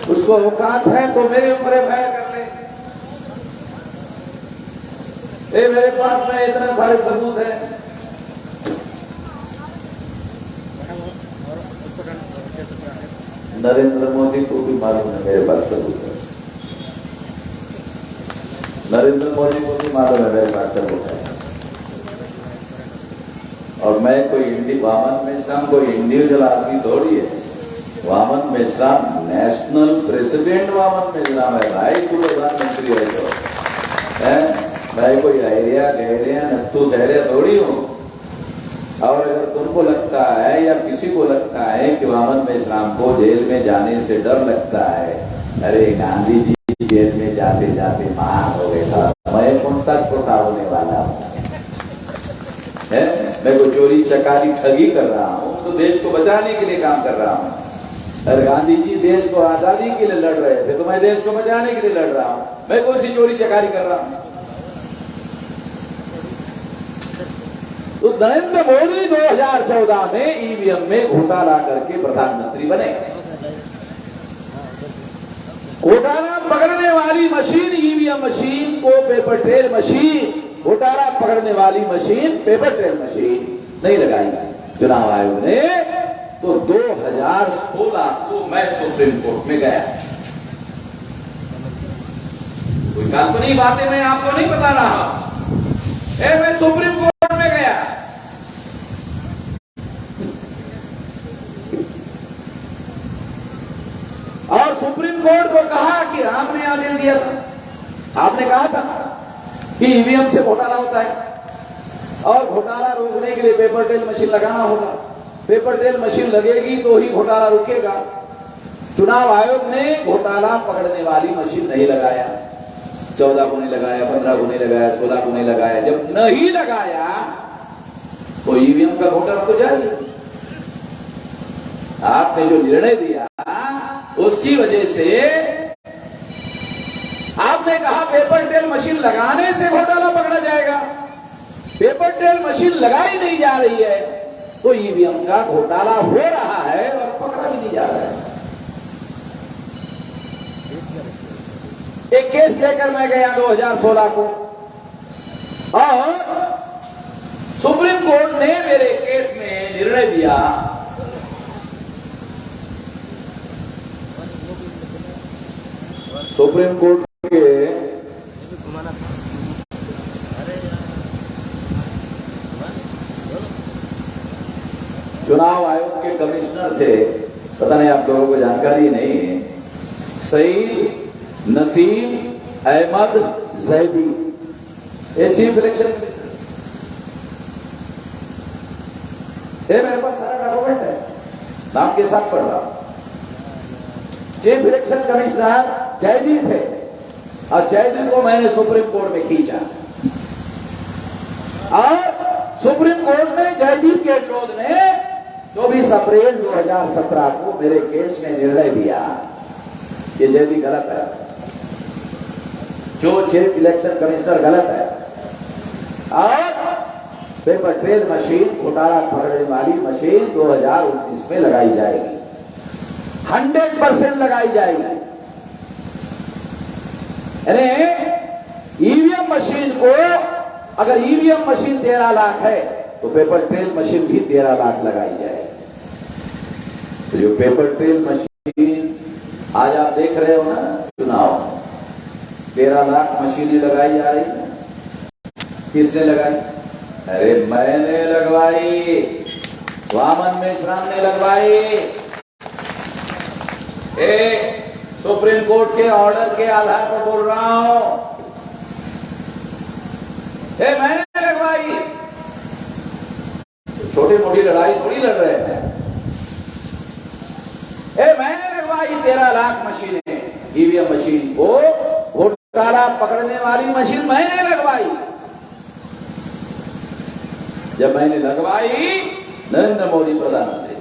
उसको औकात है तो मेरे ऊपर एफआईआर कर ले। मेरे पास में इतने सारे सबूत हैं। नरेंद्र मोदी को भी मालूम है मेरे पास सबूत है। नरेंद्र मोदी को भी मालूम है मेरे पास सबूत है। और मैं कोई वामन मेश्राम कोई इंडिविजुअल आदमी थोड़ी है। वामन मेश्राम नेशनल प्रेसिडेंट वामन मेश्राम है भाई। तू प्रधानमंत्री है तो है। मैं कोई आयरिया गहरिया नत्थू गहरिया थोड़ी हूँ। और अगर तुमको लगता है या किसी को लगता है कि वामन मेश्राम को जेल में जाने से डर लगता है, अरे गांधी जी जेल में जाते जाते महान हो गए साहब। मैं कौन सा छोटा होने वाला हूँ? मैं कोई चोरी चकारी ठगी कर रहा हूँ तो देश को बचाने के लिए काम कर रहा हूँ। अरे गांधी जी देश को आजादी के लिए लड़ रहे थे तो मैं देश को बचाने के लिए लड़ रहा हूँ। मैं कौन सी चोरी चकारी कर रहा हूँ? तो नरेंद्र मोदी 2014 में ईवीएम में घोटाला करके प्रधानमंत्री बने। घोटाला पकड़ने वाली मशीन ईवीएम मशीन को पेपर ट्रेल मशीन, घोटाला पकड़ने वाली मशीन पेपर ट्रेल मशीन नहीं लगाई चुनाव आयोग ने। तो 2016 को मैं सुप्रीम कोर्ट में गया। कोई काल्पनिक बातें मैं आपको नहीं बता रहा। मैं सुप्रीम कोर्ट में गया। और सुप्रीम कोर्ट को कहा कि आपने आदेश दिया था, आपने कहा था कि ईवीएम से घोटाला होता है और घोटाला रोकने के लिए पेपर ट्रेल मशीन लगाना होगा। पेपर ट्रेल मशीन लगेगी तो ही घोटाला रुकेगा। चुनाव आयोग ने घोटाला पकड़ने वाली मशीन नहीं लगाया। 14 को नहीं लगाया, 15 को नहीं लगाया, 16 को नहीं लगाया। जब नहीं लगाया तो ईवीएम का घोटाला तो जारी। आपने जो निर्णय दिया उसकी वजह से आपने कहा पेपर ट्रेल मशीन लगाने से घोटाला पकड़ा जाएगा। पेपर ट्रेल मशीन लगाई नहीं जा रही है तो ईवीएम का घोटाला हो रहा है और पकड़ा भी नहीं जा रहा है। एक केस लेकर मैं गया 2016 को और सुप्रीम कोर्ट ने मेरे केस में निर्णय दिया। सुप्रीम कोर्ट के चुनाव आयोग के कमिश्नर थे, पता नहीं आप लोगों को जानकारी नहीं है, सईद नसीम अहमद जैदी। ये चीफ इलेक्शन मेरे पास सारा डॉक्यूमेंट है, नाम के साथ पढ़ रहा। चीफ इलेक्शन कमिश्नर जैदी थे और जैदी को मैंने सुप्रीम कोर्ट में खींचा और सुप्रीम कोर्ट ने जैदी के विरोध में 24 अप्रैल 2017 को मेरे केस में निर्णय दिया कि जैदी गलत है, जो चीफ इलेक्शन कमिश्नर गलत है और पेपर ट्रेल मशीन घोटाला पकड़ने वाली मशीन 2019 में लगाई जाएगी, 100% लगाई जाएगी। ईवीएम मशीन को अगर ईवीएम मशीन 13 लाख है तो पेपर ट्रेल मशीन भी 13 लाख लगाई जाए। तो जो पेपर ट्रेल मशीन आज आप देख रहे हो ना, चुनाव 13 लाख मशीनें लगाई जा रही है। किसने लगाई? अरे मैंने लगवाई, वामन मेश्राम ने लगवाई। सुप्रीम कोर्ट के ऑर्डर के आधार पर बोल रहा हूं। मैंने लगवाई। छोटी मोटी लड़ाई थोड़ी लड़ रहे हैं। मैंने लगवाई 13 लाख मशीनें, ईवीएम मशीन को घोटाला पकड़ने वाली मशीन मैंने लगवाई। जब मैंने लगवाई, नरेंद्र मोदी प्रधानमंत्री,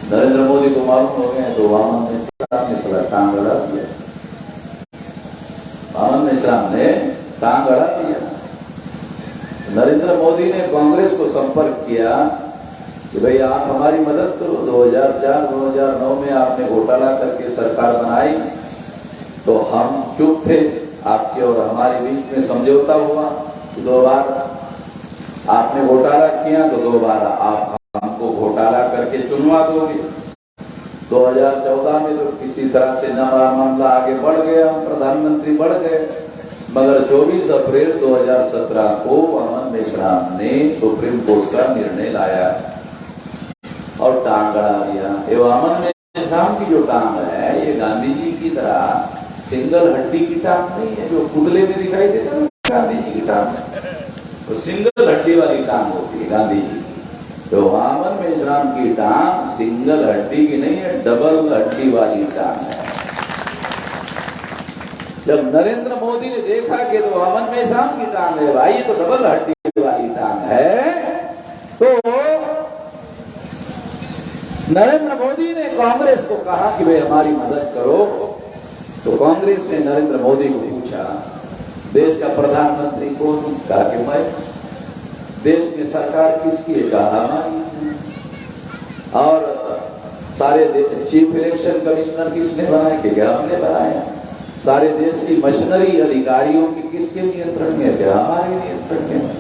नरेंद्र मोदी को मालूम हो गया तो वामन मेश्राम ने थोड़ा टांग अड़ा दिया। वामन मेश्राम ने टांग अड़ा दिया। नरेंद्र मोदी ने कांग्रेस को संपर्क किया कि भाई आप हमारी मदद करो। 2004-2009 में आपने घोटाला करके सरकार बनाई तो हम चुप थे, आपके और हमारे बीच में समझौता हुआ। 2 बार आपने घोटाला किया तो 2 बार आप हमको घोटाला करके सुनवा दोगे। 2014 में तो किसी तरह से मामला आगे बढ़ गया, प्रधानमंत्री बढ़ गए, मगर 24 अप्रैल 2017 को अमन मेश्राम ने सुप्रीम कोर्ट का निर्णय लाया और टांग गड़ा दिया। ये अमन मेश्राम की जो टांग है, ये गांधी जी की तरह सिंगल हड्डी की टांग नहीं है जो पुतले में दिखाई देता है। गांधी जी की टांग तो सिंगल हड्डी वाली टांग होती है गांधी जी की। तो अमन मेश्राम की टांग सिंगल हड्डी की नहीं है, डबल हड्डी वाली टांग है। जब नरेंद्र मोदी ने देखा कि तो अमन मेश्राम की टांग है भाई, ये तो डबल हड्डी वाली टांग है, तो नरेंद्र मोदी ने कांग्रेस को कहा कि भाई हमारी मदद करो। तो कांग्रेस ने नरेंद्र मोदी को पूछा देश का प्रधानमंत्री कौन? कहा कि मैं। देश में सरकार किसकी है? कहा हमारी। और सारे चीफ इलेक्शन कमिश्नर किसने बनाए? कि हमने बनाया। सारे देश की मशीनरी अधिकारियों की किसके नियंत्रण में है? क्या हमारे नियंत्रण में है।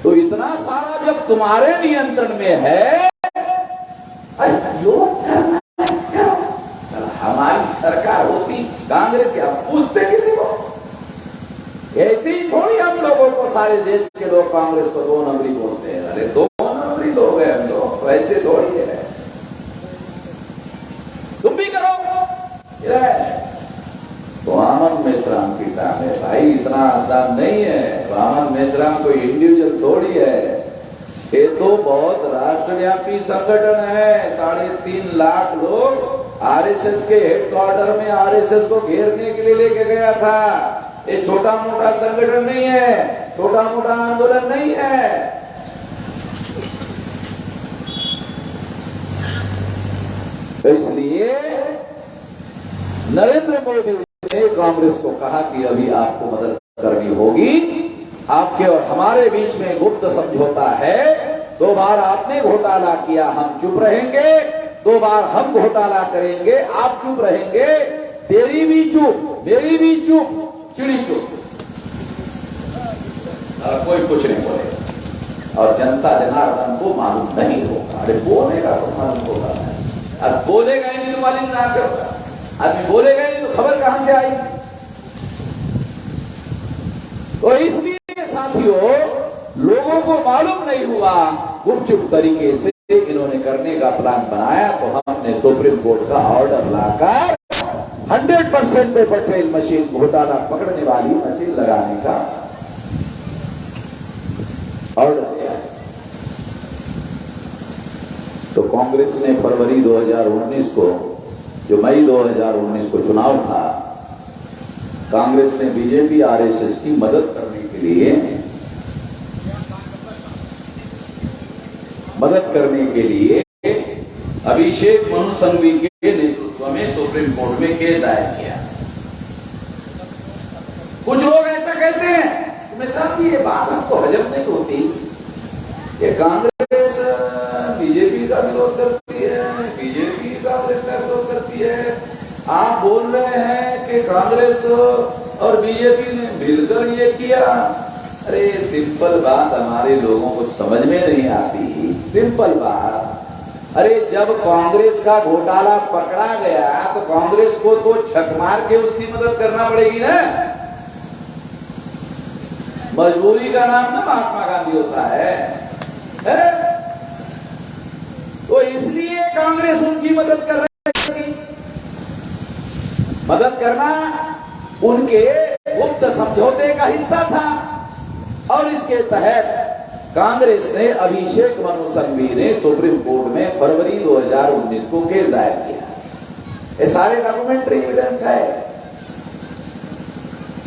तो इतना सारा जब तुम्हारे नियंत्रण में है, हमारी सरकार होती कांग्रेस या पूछते किसी को? ऐसे ही थोड़ी हम लोगों को सारे देश के लोग कांग्रेस को 2 नंबरी बोलते हैं। अरे 2 नंबरी लोग हैं हम लोग, वैसे थोड़ी है। तुम भी करो। तो अमन मेश्राम की टांग है भाई, इतना आसान नहीं है। तो अमन मेश्राम कोई इंडिविजुअल थोड़ी है, ये तो बहुत राष्ट्रव्यापी संगठन है। 3.5 लाख लोग आरएसएस के हेडक्वार्टर में आरएसएस को घेरने के लिए लेके गया था। ये छोटा मोटा संगठन नहीं है, छोटा मोटा आंदोलन नहीं है। तो इसलिए नरेंद्र मोदी ने कांग्रेस को कहा कि अभी आपको मदद करनी होगी। आपके और हमारे बीच में गुप्त समझौता है। 2 बार आपने घोटाला किया, हम चुप रहेंगे। 2 बार हम घोटाला करेंगे, आप चुप रहेंगे। तेरी भी चुप, मेरी भी चुप, चिड़ी चुप, कोई कुछ नहीं बोलेगा। और जनता जनार्दन को मालूम नहीं होगा। अरे बोलेगा तो मालूम होगा, अब बोलेगा ही नहीं तो मालूम कहां से होगा? आदमी बोलेगा ही नहीं तो खबर कहां से आई? तो इसलिए साथियों, लोगों को मालूम नहीं हुआ, गुपचुप तरीके से इन्होंने करने का प्लान बनाया। तो हमने सुप्रीम कोर्ट का ऑर्डर लाकर 100% पेपर ट्रेल मशीन, घोटाला पकड़ने वाली मशीन लगाने का ऑर्डर दिया। तो कांग्रेस ने फरवरी 2019 को, जो मई 2019 को चुनाव था, कांग्रेस ने बीजेपी आरएसएस की मदद करने के लिए अभिषेक मनु सिंघवी के नेतृत्व में सुप्रीम कोर्ट में केस दायर किया। कुछ लोग ऐसा कहते हैं, तुम्हें साहब ये बात हमको हजम नहीं होती। ये कांग्रेस बीजेपी का विरोध करती है, बीजेपी कांग्रेस का विरोध करती है। आप बोल रहे हैं कि कांग्रेस और बीजेपी ने मिलकर ये किया। अरे सिंपल बात हमारे लोगों को समझ में नहीं आती। सिंपल बात, अरे जब कांग्रेस का घोटाला पकड़ा गया तो कांग्रेस को तो छक मार के उसकी मदद करना पड़ेगी ना। मजबूरी का नाम ना महात्मा गांधी होता है? तो इसलिए कांग्रेस उनकी मदद कर रही थी। मदद करना उनके गुप्त समझौते का हिस्सा था। और इसके तहत कांग्रेस ने अभिषेक मनु सिंघवी ने सुप्रीम कोर्ट में फरवरी 2019 को केस दायर किया। ये सारे डॉक्यूमेंट्री एविडेंस है,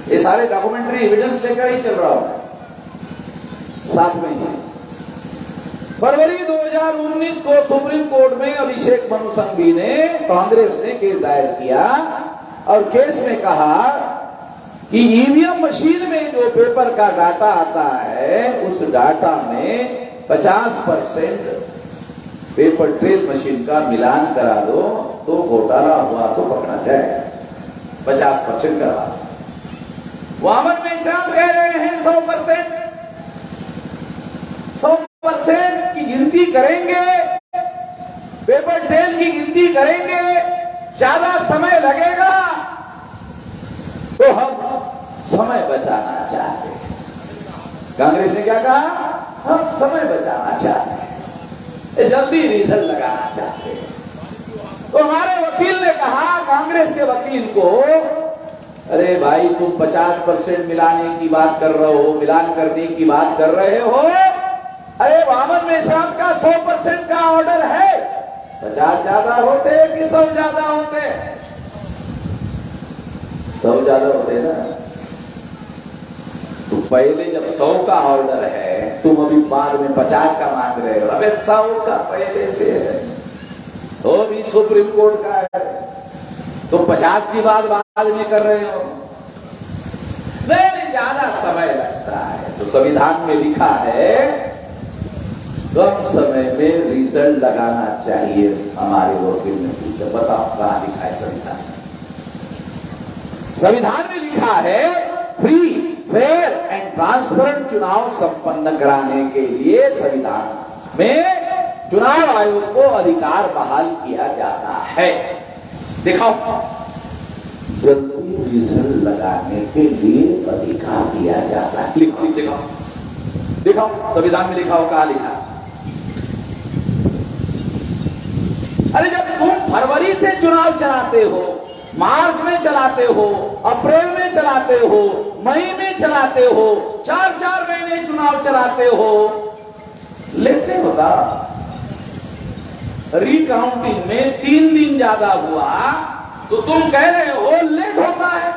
ये सारे डॉक्यूमेंट्री एविडेंस लेकर ही चल रहा हूं साथ में ही। फरवरी 2019 को सुप्रीम कोर्ट में अभिषेक मनु सिंघवी ने, कांग्रेस ने केस दायर किया और केस में कहा कि ईवीएम मशीन में जो पेपर का डाटा आता है, उस डाटा में 50% पेपर ट्रेल मशीन का मिलान करा दो तो घोटाला हुआ तो पकड़ा जाए। 50% करा। वामन मेश्राम कह रहे हैं 100%। 100% की गिनती करेंगे पेपर ट्रेल की गिनती करेंगे, ज्यादा समय लगेगा, तो हम समय बचाना चाहते हैं। कांग्रेस ने क्या कहा? हम समय बचाना चाहते हैं, जल्दी रिजल्ट लगाना चाहते हैं। तो हमारे वकील ने कहा, कांग्रेस के वकील को, अरे भाई तुम 50% मिलाने की बात कर रहे हो, मिलान करने की बात कर रहे हो। अरे वामन मेश्राम का 100% का ऑर्डर है, 50 ज्यादा होते कि 100 ज्यादा होते? 100 ज्यादा होते ना। तो पहले जब 100 का ऑर्डर है, तुम अभी बाद में 50 का मांग रहे हो। अबे 100 का पहले से है, वो भी सुप्रीम कोर्ट का है, तो 50 की बात बाद में कर रहे हो। नहीं, ज्यादा समय लगता है। तो संविधान में लिखा है कम समय में रिजल्ट लगाना चाहिए। हमारे वकील ने पूछा, बताओ कहां लिखा है संविधान में? संविधान में लिखा है फ्री, फेयर एंड ट्रांसपेरेंट चुनाव संपन्न कराने के लिए संविधान में चुनाव आयोग को अधिकार बहाल किया जाता है। दिखाओ, जल्दी रिजल्ट लगाने के लिए अधिकार दिया जाता है। लिखो, दिखाओ, दिखाओ संविधान में लिखा हो, कहां लिखा? अरे जब तुम फरवरी से चुनाव चलाते हो, मार्च में चलाते हो, अप्रैल में चलाते हो, मई में चलाते हो, 4-4 महीने चुनाव चलाते हो, लेते होगा। रिकाउंटिंग में 3 दिन ज्यादा हुआ तो तुम कह रहे हो लेट होता है?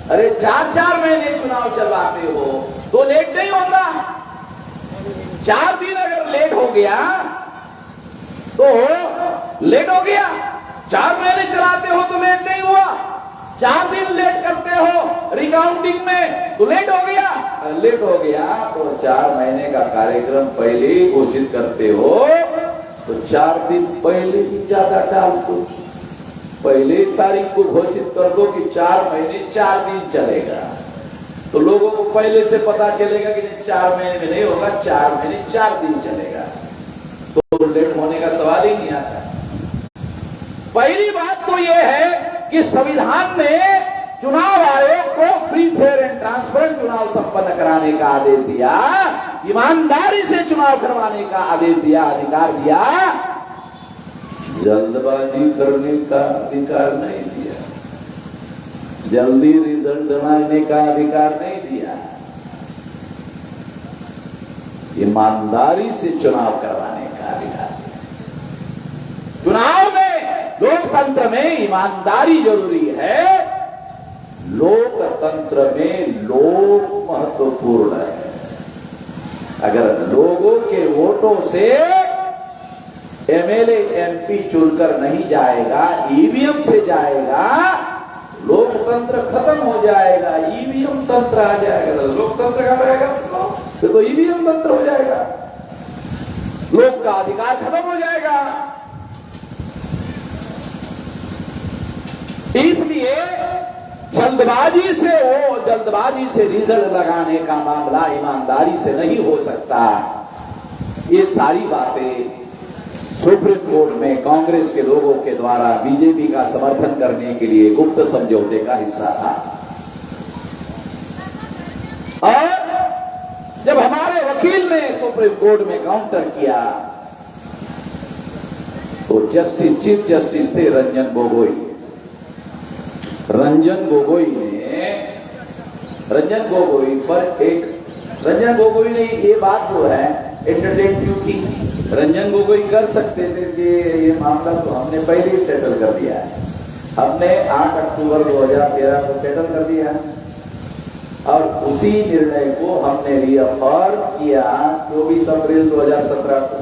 अरे 4-4 महीने चुनाव चलवाते हो तो लेट नहीं होगा। 4 दिन अगर लेट हो गया तो लेट हो गया, 4 महीने चलाते हो तो लेट नहीं हुआ। 4 दिन लेट करते हो रिकाउंटिंग में तो लेट हो गया। लेट हो गया तो 4 महीने का कार्यक्रम पहले ही घोषित करते हो, तो 4 दिन पहले ही ज्यादा डाल दो, पहले तारीख को घोषित कर दो कि 4 महीने 4 दिन चलेगा, तो लोगों को पहले से पता चलेगा कि नहीं 4 महीने में नहीं होगा, 4 महीने 4 दिन चलेगा, तो लेट होने का सवाल ही नहीं आता। पहली बात तो यह है कि संविधान ने चुनाव आयोग को फ्री, फेयर एंड ट्रांसपेरेंट चुनाव संपन्न कराने का आदेश दिया, ईमानदारी से चुनाव करवाने का आदेश दिया, अधिकार दिया। जल्दबाजी करने का अधिकार नहीं दिया, जल्दी रिजल्ट बनाने का अधिकार नहीं दिया, ईमानदारी से चुनाव करवाने का अधिकार दिया। चुनाव में, लोकतंत्र में ईमानदारी जरूरी है, लोकतंत्र में लोग महत्वपूर्ण है। अगर लोगों के वोटों से एमएलए एमपी चुनकर नहीं जाएगा, ईवीएम से जाएगा, लोकतंत्र खत्म हो जाएगा, ईवीएम तंत्र आ जाएगा। लोकतंत्र का रहेगा फिर तो ईवीएम तंत्र हो जाएगा, लोक का अधिकार खत्म हो जाएगा। इसलिए जल्दबाजी से रिजल्ट लगाने का मामला ईमानदारी से नहीं हो सकता। ये सारी बातें सुप्रीम कोर्ट में कांग्रेस के लोगों के द्वारा बीजेपी का समर्थन करने के लिए गुप्त समझौते का हिस्सा था। और जब हमारे वकील ने सुप्रीम कोर्ट में काउंटर किया तो चीफ जस्टिस थे रंजन गोगोई। रंजन गोगोई ने ये बात जो है एंटरटेन क्यों की? रंजन गोगोई कर सकते थे कि ये मामला तो हमने पहले ही सेटल कर दिया है, हमने 8 अक्टूबर 2013 को सेटल कर दिया है, और उसी निर्णय को हमने रिअफर्म किया 24 अप्रैल 2017 को,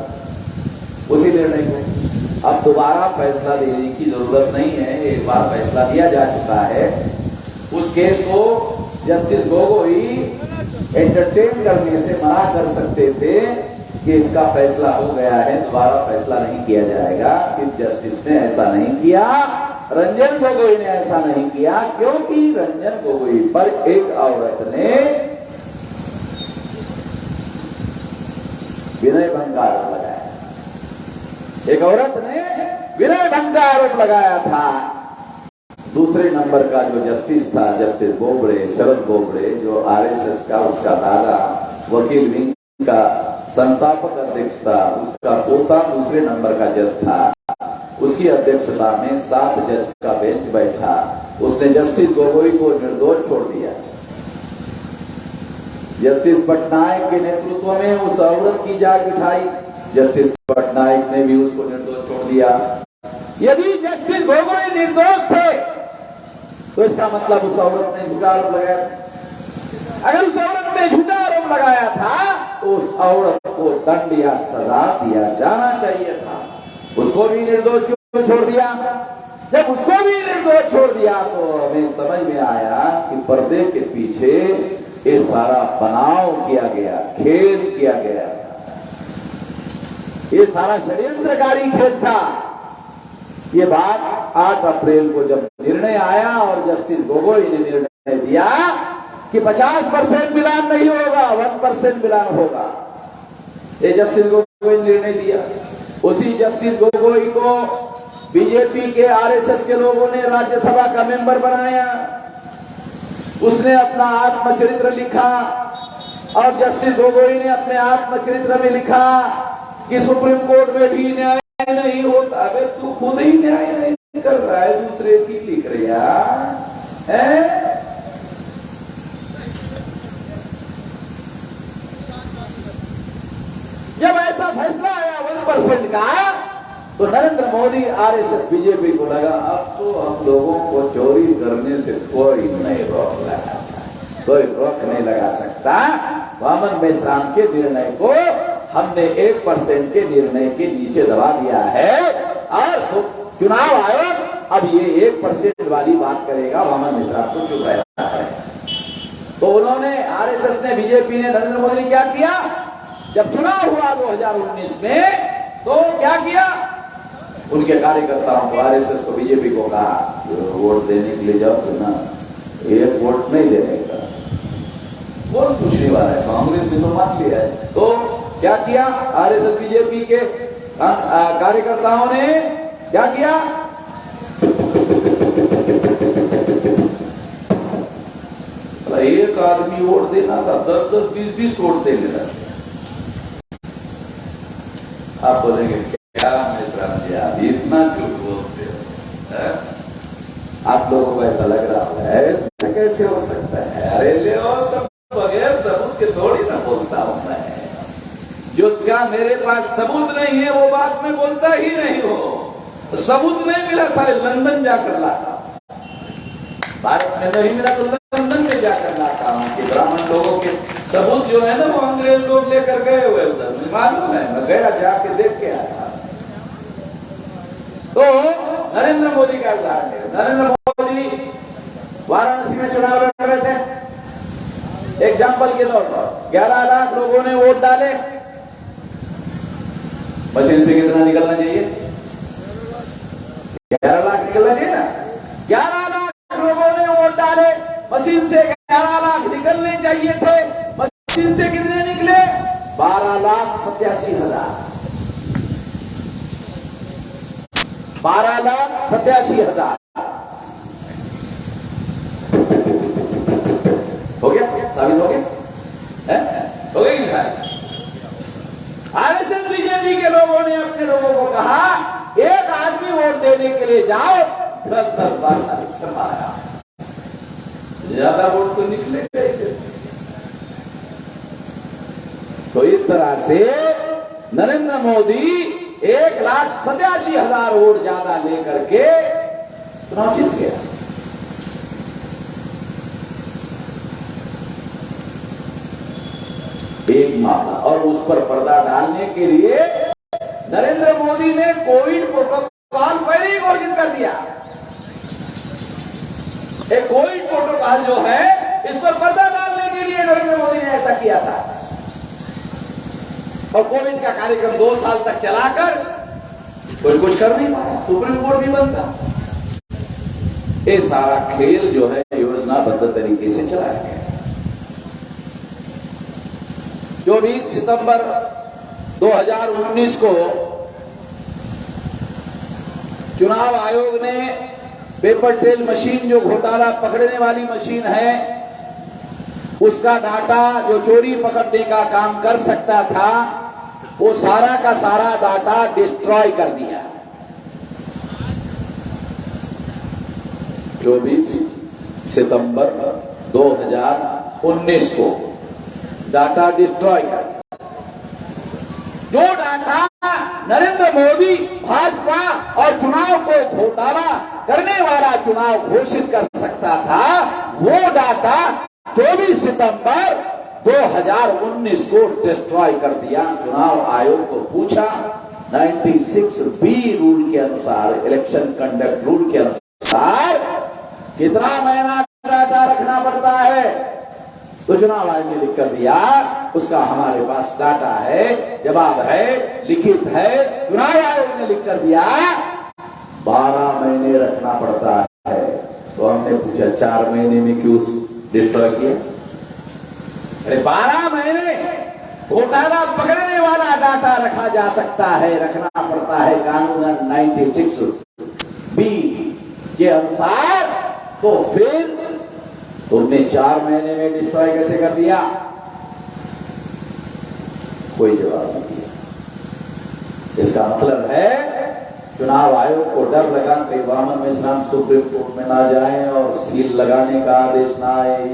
उसी निर्णय को। अब दोबारा फैसला देने की जरूरत नहीं है, एक बार फैसला दिया जा चुका है। उस केस को जस्टिस गोगोई एंटरटेन करने से मना कर सकते थे कि इसका फैसला हो गया है, दोबारा फैसला नहीं किया जाएगा। चीफ जस्टिस ने ऐसा नहीं किया, रंजन गोगोई ने ऐसा नहीं किया, क्योंकि रंजन गोगोई पर एक औरत ने विनय भंग का आरोप लगाया। एक औरत ने विनय भंग का आरोप लगाया था। दूसरे नंबर का जो जस्टिस था, जस्टिस बोबड़े, शरद बोबड़े, जो आरएसएस का उसका दादा वकील विंग का संस्थापक अध्यक्ष था, उसका पोता दूसरे नंबर का जज था। उसकी अध्यक्षता में 7 जज का बेंच बैठा। उसने जस्टिस गोगोई को निर्दोष छोड़ दिया। जस्टिस पटनायक के नेतृत्व में उस औरत की जाग बिठाई। जस्टिस पटनायक ने भी उसको निर्दोष छोड़ दिया। यदि जस्टिस गोगोई निर्दोष थे तो इसका मतलब उस औरत ने झूठा आरोप लगाया। अगर उस औरत ने झूठा आरोप लगाया था तो उस औरत को दंड या सजा दिया जाना चाहिए था। उसको भी निर्दोष क्यों छोड़ दिया? जब उसको भी निर्दोष छोड़ दिया तो हमें समझ में आया कि पर्दे के पीछे ये सारा बनाव किया गया, खेल किया गया, ये सारा षड्यंत्रकारी खेल था। ये बात 8 अप्रैल को जब निर्णय आया और जस्टिस गोगोई ने निर्णय दिया कि 50% मिलान नहीं होगा, 1% मिलान होगा, ये जस्टिस गोगोई ने निर्णय दिया। उसी जस्टिस गोगोई को बीजेपी के आरएसएस के लोगों ने राज्यसभा का मेंबर बनाया। उसने अपना आत्मचरित्र लिखा और जस्टिस गोगोई ने अपने आत्मचरित्र में लिखा कि सुप्रीम कोर्ट में भी न्याय नहीं होता। अबे तू खुद ही न्याय नहीं कर रहा है, दूसरे की लिख रहा है। जब ऐसा फैसला आया 1% का तो नरेंद्र मोदी आरएसएस बीजेपी को लगा अब तो हम लोगों को चोरी करने से कोई नहीं रोक लगा, कोई रोक नहीं लगा सकता। वामन मेश्राम के निर्णय को हमने 1% के निर्णय के नीचे दबा दिया है और चुनाव आयोग अब ये 1% वाली बात करेगा, वामन मेश्राम को चुप रहना है। तो उन्होंने आरएसएस ने, बीजेपी ने, नरेंद्र मोदी ने क्या किया? जब चुनाव हुआ 2019 में तो क्या किया? उनके कार्यकर्ताओं को, आरएसएस को, बीजेपी को कहा वोट देने के लिए जाओ तो ना, एक वोट नहीं देने का, वोट पूछने वाला है, कांग्रेस ने तो मान लिया है। तो क्या किया आरएसएस बीजेपी के कार्यकर्ताओं ने? क्या किया? एक आदमी वोट देना था, 10-10, 20-20 वोट दे लेना। आप बोलेंगे क्या मेश्राम जी आप इतना क्यों बोलते हो? आप लोगों को ऐसा लग रहा है ऐसा कैसे हो सकता है? अरे ले सब बगैर सबूत के थोड़ी ना बोलता हूं मैं। जिसका मेरे पास सबूत नहीं है वो बात में बोलता ही नहीं हो। सबूत नहीं मिला सारे लंदन जाकर लाता, भारत में नहीं मिला तो लंदन में जाकर लाता हूं कि ब्राह्मण लोगों के सबूत जो है ना वो अंग्रेज लोग लेकर गए हुए उधर, मुझे मालूम है, मैं गया जाके देख के आया। तो नरेंद्र मोदी का उदाहरण है। नरेंद्र मोदी वाराणसी में चुनाव लड़ रहे थे, एग्जाम्पल के तौर पर 11 लाख लोगों ने वोट डाले। मशीन से कितना निकलना चाहिए? 11 लाख निकलना चाहिए ना। 11 लाख लोगों ने वोट डाले, मशीन से 11 लाख निकलने चाहिए थे। मशीन से कितने निकले? 12,87,000। 12,87,000 हो गया, साबित हो गया, हो गया कि नहीं? आरएसएस बीजेपी के लोगों ने अपने लोगों को कहा एक आदमी वोट देने के लिए जाओ, 10-10 बार क्षमा आया, ज्यादा वोट तो निकले। तो इस तरह से नरेंद्र मोदी 1,87,000 वोट ज्यादा लेकर के चुनाव जीत गया। एक मामला, और उस पर पर्दा डालने के लिए नरेंद्र मोदी ने कोविड प्रोटोकॉल पहले ही घोषित कर दिया। एक कोविड प्रोटोकॉल जो है इस पर पर्दा डालने के लिए नरेंद्र मोदी ने ऐसा किया था, और कोविड का कार्यक्रम 2 साल तक चलाकर कोई कुछ कर नहीं पाया, सुप्रीम कोर्ट भी बंद था। ये सारा खेल जो है योजनाबद्ध तरीके से चलाया गया। 24 सितंबर 2019 को चुनाव आयोग ने पेपर ट्रेल मशीन, जो घोटाला पकड़ने वाली मशीन है, उसका डाटा जो चोरी पकड़ने का काम कर सकता था, वो सारा का सारा डाटा डिस्ट्रॉय कर दिया। 24 सितंबर 2019 को डाटा डिस्ट्रॉय कर दिया। जो डाटा नरेंद्र मोदी भाजपा और चुनाव को घोटाला करने वाला चुनाव घोषित कर सकता था, वो डाटा 24 सितंबर 2019 को डिस्ट्रॉय कर दिया। चुनाव आयोग को पूछा, 96B रूल के अनुसार, इलेक्शन कंडक्ट रूल के अनुसार कितना महीना डाटा रखना पड़ता है? तो चुनाव आयोग ने लिख कर दिया, उसका हमारे पास डाटा है, जवाब है, लिखित है। चुनाव आयोग ने लिख कर दिया 12 महीने रखना पड़ता है। तो हमने पूछा 4 महीने में क्यों डिस्ट्रॉय किया? अरे 12 महीने घोटाला पकड़ने वाला डाटा रखा जा सकता है, रखना पड़ता है कानून 96B के अनुसार। तो फिर तुमने 4 महीने में डिस्ट्रॉय कैसे कर दिया? कोई जवाब नहीं दिया। इसका मतलब है चुनाव आयोग को डर लगा कि वामन मिश्राम सुप्रीम कोर्ट में ना जाए और सील लगाने का आदेश ना आए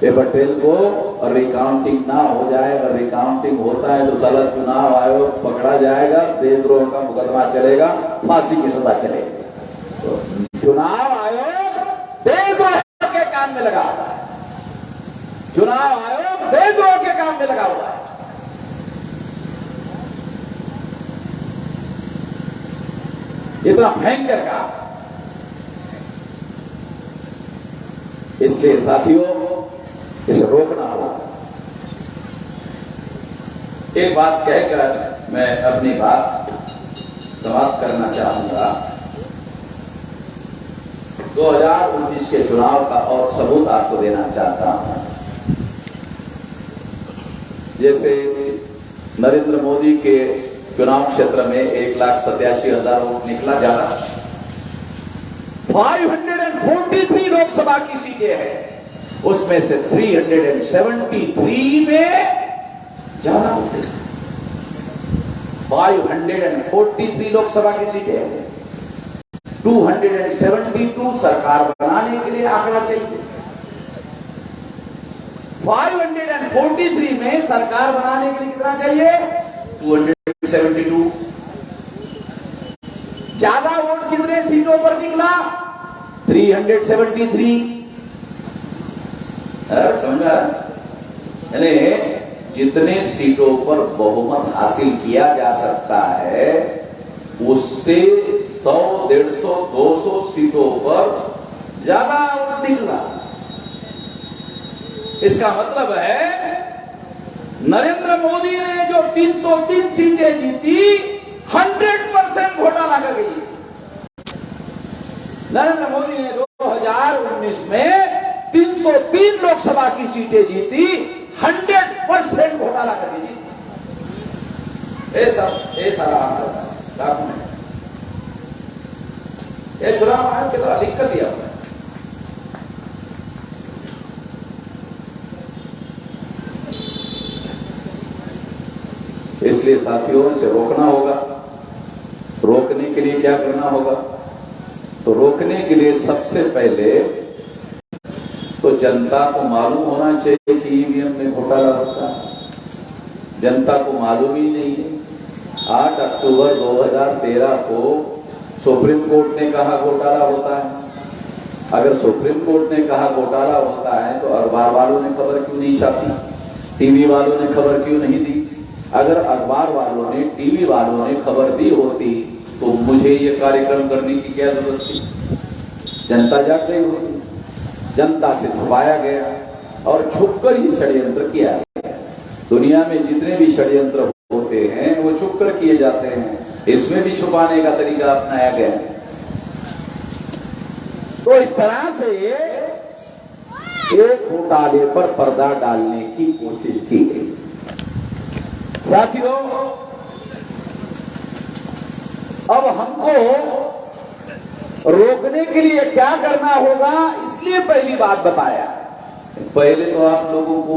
पेपर ट्रेल को, और रिकाउंटिंग ना हो जाए। अगर रिकाउंटिंग होता है तो साला चुनाव आयोग पकड़ा जाएगा, देशद्रोह का मुकदमा चलेगा, फांसी की सजा चलेगी। तो चुनाव आयोग देशद्रोह के काम में लगा हुआ है। चुनाव आयोग देशद्रोह के काम में लगा हुआ है। इतना भयंकर काम। इसलिए साथियों, इसे रोकना होगा। एक बात कहकर मैं अपनी बात समाप्त करना चाहूंगा। 2019 के चुनाव का और सबूत आपको देना चाहता हूं। जैसे नरेंद्र मोदी के चुनाव क्षेत्र में 1,87,000 वोट निकला जा रहा है। 543 लोकसभा की सीटें हैं, उसमें से 373 में ज्यादा वोट। 543 लोकसभा की सीटें हैं, 272 सरकार बनाने के लिए आंकड़ा चाहिए। 543 में सरकार बनाने के लिए कितना चाहिए? 272। ज्यादा वोट कितने सीटों पर निकला? 373। समझा? यानी जितने सीटों पर बहुमत हासिल किया जा सकता है, उससे 100, 150, 200 सीटों पर ज्यादा वोट निकला। इसका मतलब है नरेंद्र मोदी ने जो 303 सीटें जीती, 100% घोटाला कर गई। नरेंद्र मोदी ने 2019 में 303 लोकसभा की सीटें जीती, 100% घोटाला कर दी। ऐसा डॉक्यूमेंट ये चुनाव आयोग की तरह लिख कर दिया हुआ है। इसलिए साथियों, इसे रोकना होगा। रोकने के लिए क्या करना होगा? तो रोकने के लिए सबसे पहले तो जनता को मालूम होना चाहिए कि ईवीएम में घोटाला होता है। जनता को मालूम ही नहीं है। 8 अक्टूबर 2013 को सुप्रीम कोर्ट ने कहा घोटाला होता है। अगर सुप्रीम कोर्ट ने कहा घोटाला होता है तो अखबार वालों ने खबर क्यों नहीं छापी? टीवी वालों ने खबर क्यों नहीं दी? अगर अखबार वालों ने, टीवी वालों ने खबर दी होती तो मुझे ये कार्यक्रम करने की क्या जरूरत थी? जनता जाग गई होती। जनता से छुपाया गया और छुपकर ये षड्यंत्र किया गया। दुनिया में जितने भी षड्यंत्र होते हैं वो छुपकर किए जाते हैं। इसमें भी छुपाने का तरीका अपनाया गया। तो इस तरह से एक घोटाले पर पर्दा डालने की कोशिश की गई। साथियों, अब हमको रोकने के लिए क्या करना होगा, इसलिए पहली बात बताया। पहले तो आप लोगों को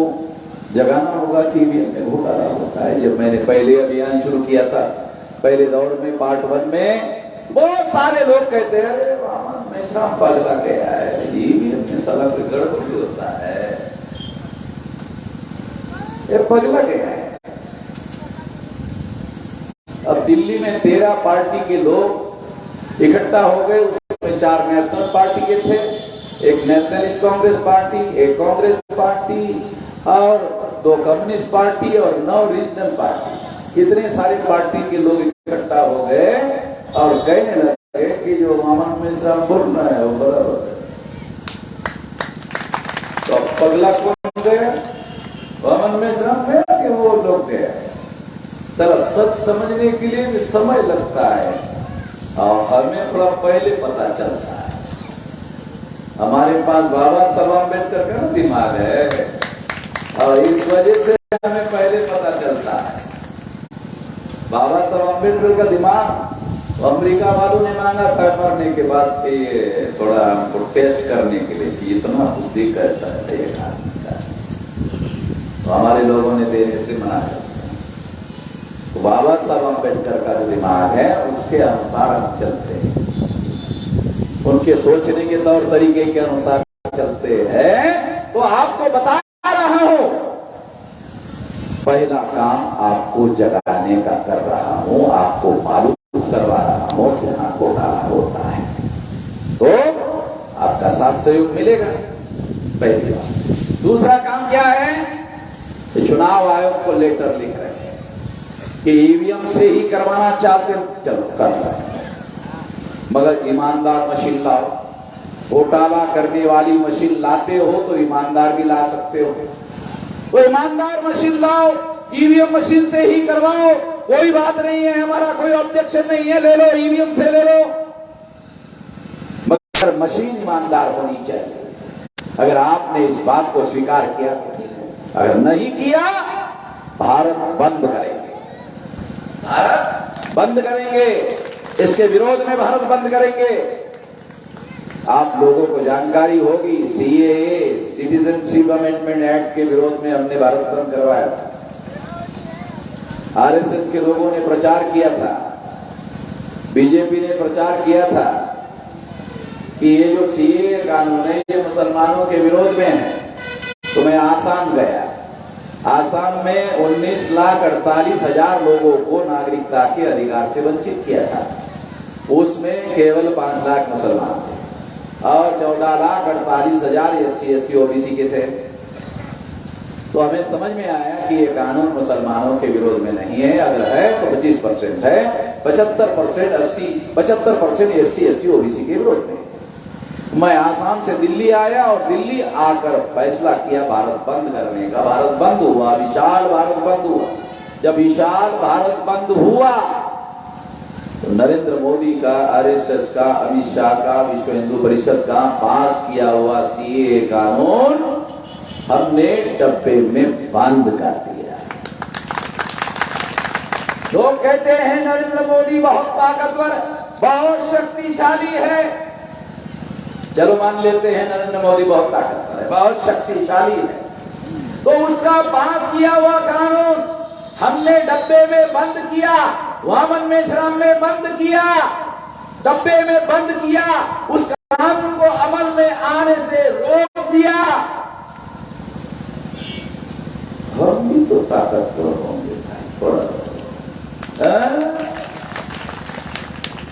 जगाना होगा कि ईवीएम में घोटाला होता है। जब मैंने पहले अभियान शुरू किया था, पहले दौर में पार्ट 1 में, बहुत सारे लोग कहते हैं अरे वामन मेश्राम पगला गया है, ईवीएम में साला कोई गड़बड़ी होता है, ये पगला गया है। अब दिल्ली में 13 पार्टी के लोग इकट्ठा हो गए, उसमें 4 नेशनल पार्टी के थे, एक नेशनलिस्ट कांग्रेस पार्टी, एक कांग्रेस पार्टी और 2 कम्युनिस्ट पार्टी और 9 रीजनल पार्टी। इतने सारे पार्टी के लोग इकट्ठा हो गए और कहने लगे कि जो वामन मेश्राम बोल रहा है वो बराबर है। तो पगला कौन गया, वामन मेश्राम गया कि वो लोग गए? चला, सच समझने के लिए भी समय लगता है और हमें थोड़ा पहले पता चलता है। हमारे पास बाबा साहब अम्बेडकर का दिमाग है और इस वजह से हमें पहले पता चलता है। बाबा साहब अम्बेडकर का दिमाग अमेरिका वालों ने मांगा था मरने के बाद कि थोड़ा हमको टेस्ट करने के लिए कि इतना बुद्धि कैसा है एक आदमी का, तो हमारे लोगों ने देने से मना कर। तो बाबा साहब अम्बेडकर का जो दिमाग है उसके अनुसार हम चलते हैं, उनके सोचने के तौर तरीके के अनुसार चलते हैं। तो आपको बता रहा हूं, पहला काम आपको जगाने का कर रहा हूं, आपको मालूम करवा रहा हूं जहां घोटाला होता है तो आपका साथ सहयोग मिलेगा, पहली बात। दूसरा काम क्या है, चुनाव आयोग को लेटर लिख रहे हैं कि ईवीएम से ही करवाना चाहते हो, चलो कर रहे हैं, मगर ईमानदार मशीन लाओ। घोटाला करने वाली मशीन लाते हो तो ईमानदार भी ला सकते हो, तो ईमानदार मशीन लाओ, ईवीएम मशीन से ही करवाओ, कोई बात नहीं है, हमारा कोई ऑब्जेक्शन नहीं है, ले लो ईवीएम से ले लो, मगर मशीन ईमानदार होनी चाहिए। अगर आपने इस बात को स्वीकार किया तो ठीक है, अगर नहीं किया भारत बंद करेंगे, भारत बंद करेंगे, इसके विरोध में भारत बंद करेंगे। आप लोगों को जानकारी होगी, सीएए सिटीजनशिप अमेंडमेंट एक्ट के विरोध में हमने भारत बंद करवाया था। आरएसएस के लोगों ने प्रचार किया था, बीजेपी ने प्रचार किया था कि ये जो सीएए कानून है ये मुसलमानों के विरोध में है। तो मैं आसाम गया, आसाम में 19,48,000 लोगों को नागरिकता के अधिकार से वंचित किया था, उसमें केवल 5 लाख मुसलमान थे और 14,48,000 SC ST OBC के थे। तो हमें समझ में आया कि ये कानून मुसलमानों के विरोध में नहीं है, अगर है तो 25% है, 75% SC ST OBC के विरोध में। मैं आसाम से दिल्ली आया और दिल्ली आकर फैसला किया भारत बंद करने का। भारत बंद हुआ, विशाल भारत बंद हुआ। जब विशाल भारत बंद हुआ तो नरेंद्र मोदी का, आरएसएस का, अमित शाह का, विश्व हिंदू परिषद का पास किया हुआ सीएए कानून हमने डब्बे में बंद कर दिया। लोग कहते हैं नरेंद्र मोदी बहुत ताकतवर, बहुत शक्तिशाली है। चलो मान लेते हैं नरेंद्र मोदी बहुत ताकतवर है, बहुत शक्तिशाली है, तो उसका पास किया हुआ कानून हमने डब्बे में बंद किया, वामन मेश्राम ने बंद किया, डब्बे में बंद किया, उस कानून को अमल में आने से रोक दिया। हम भी तो ताकतवर होंगे थोड़ा।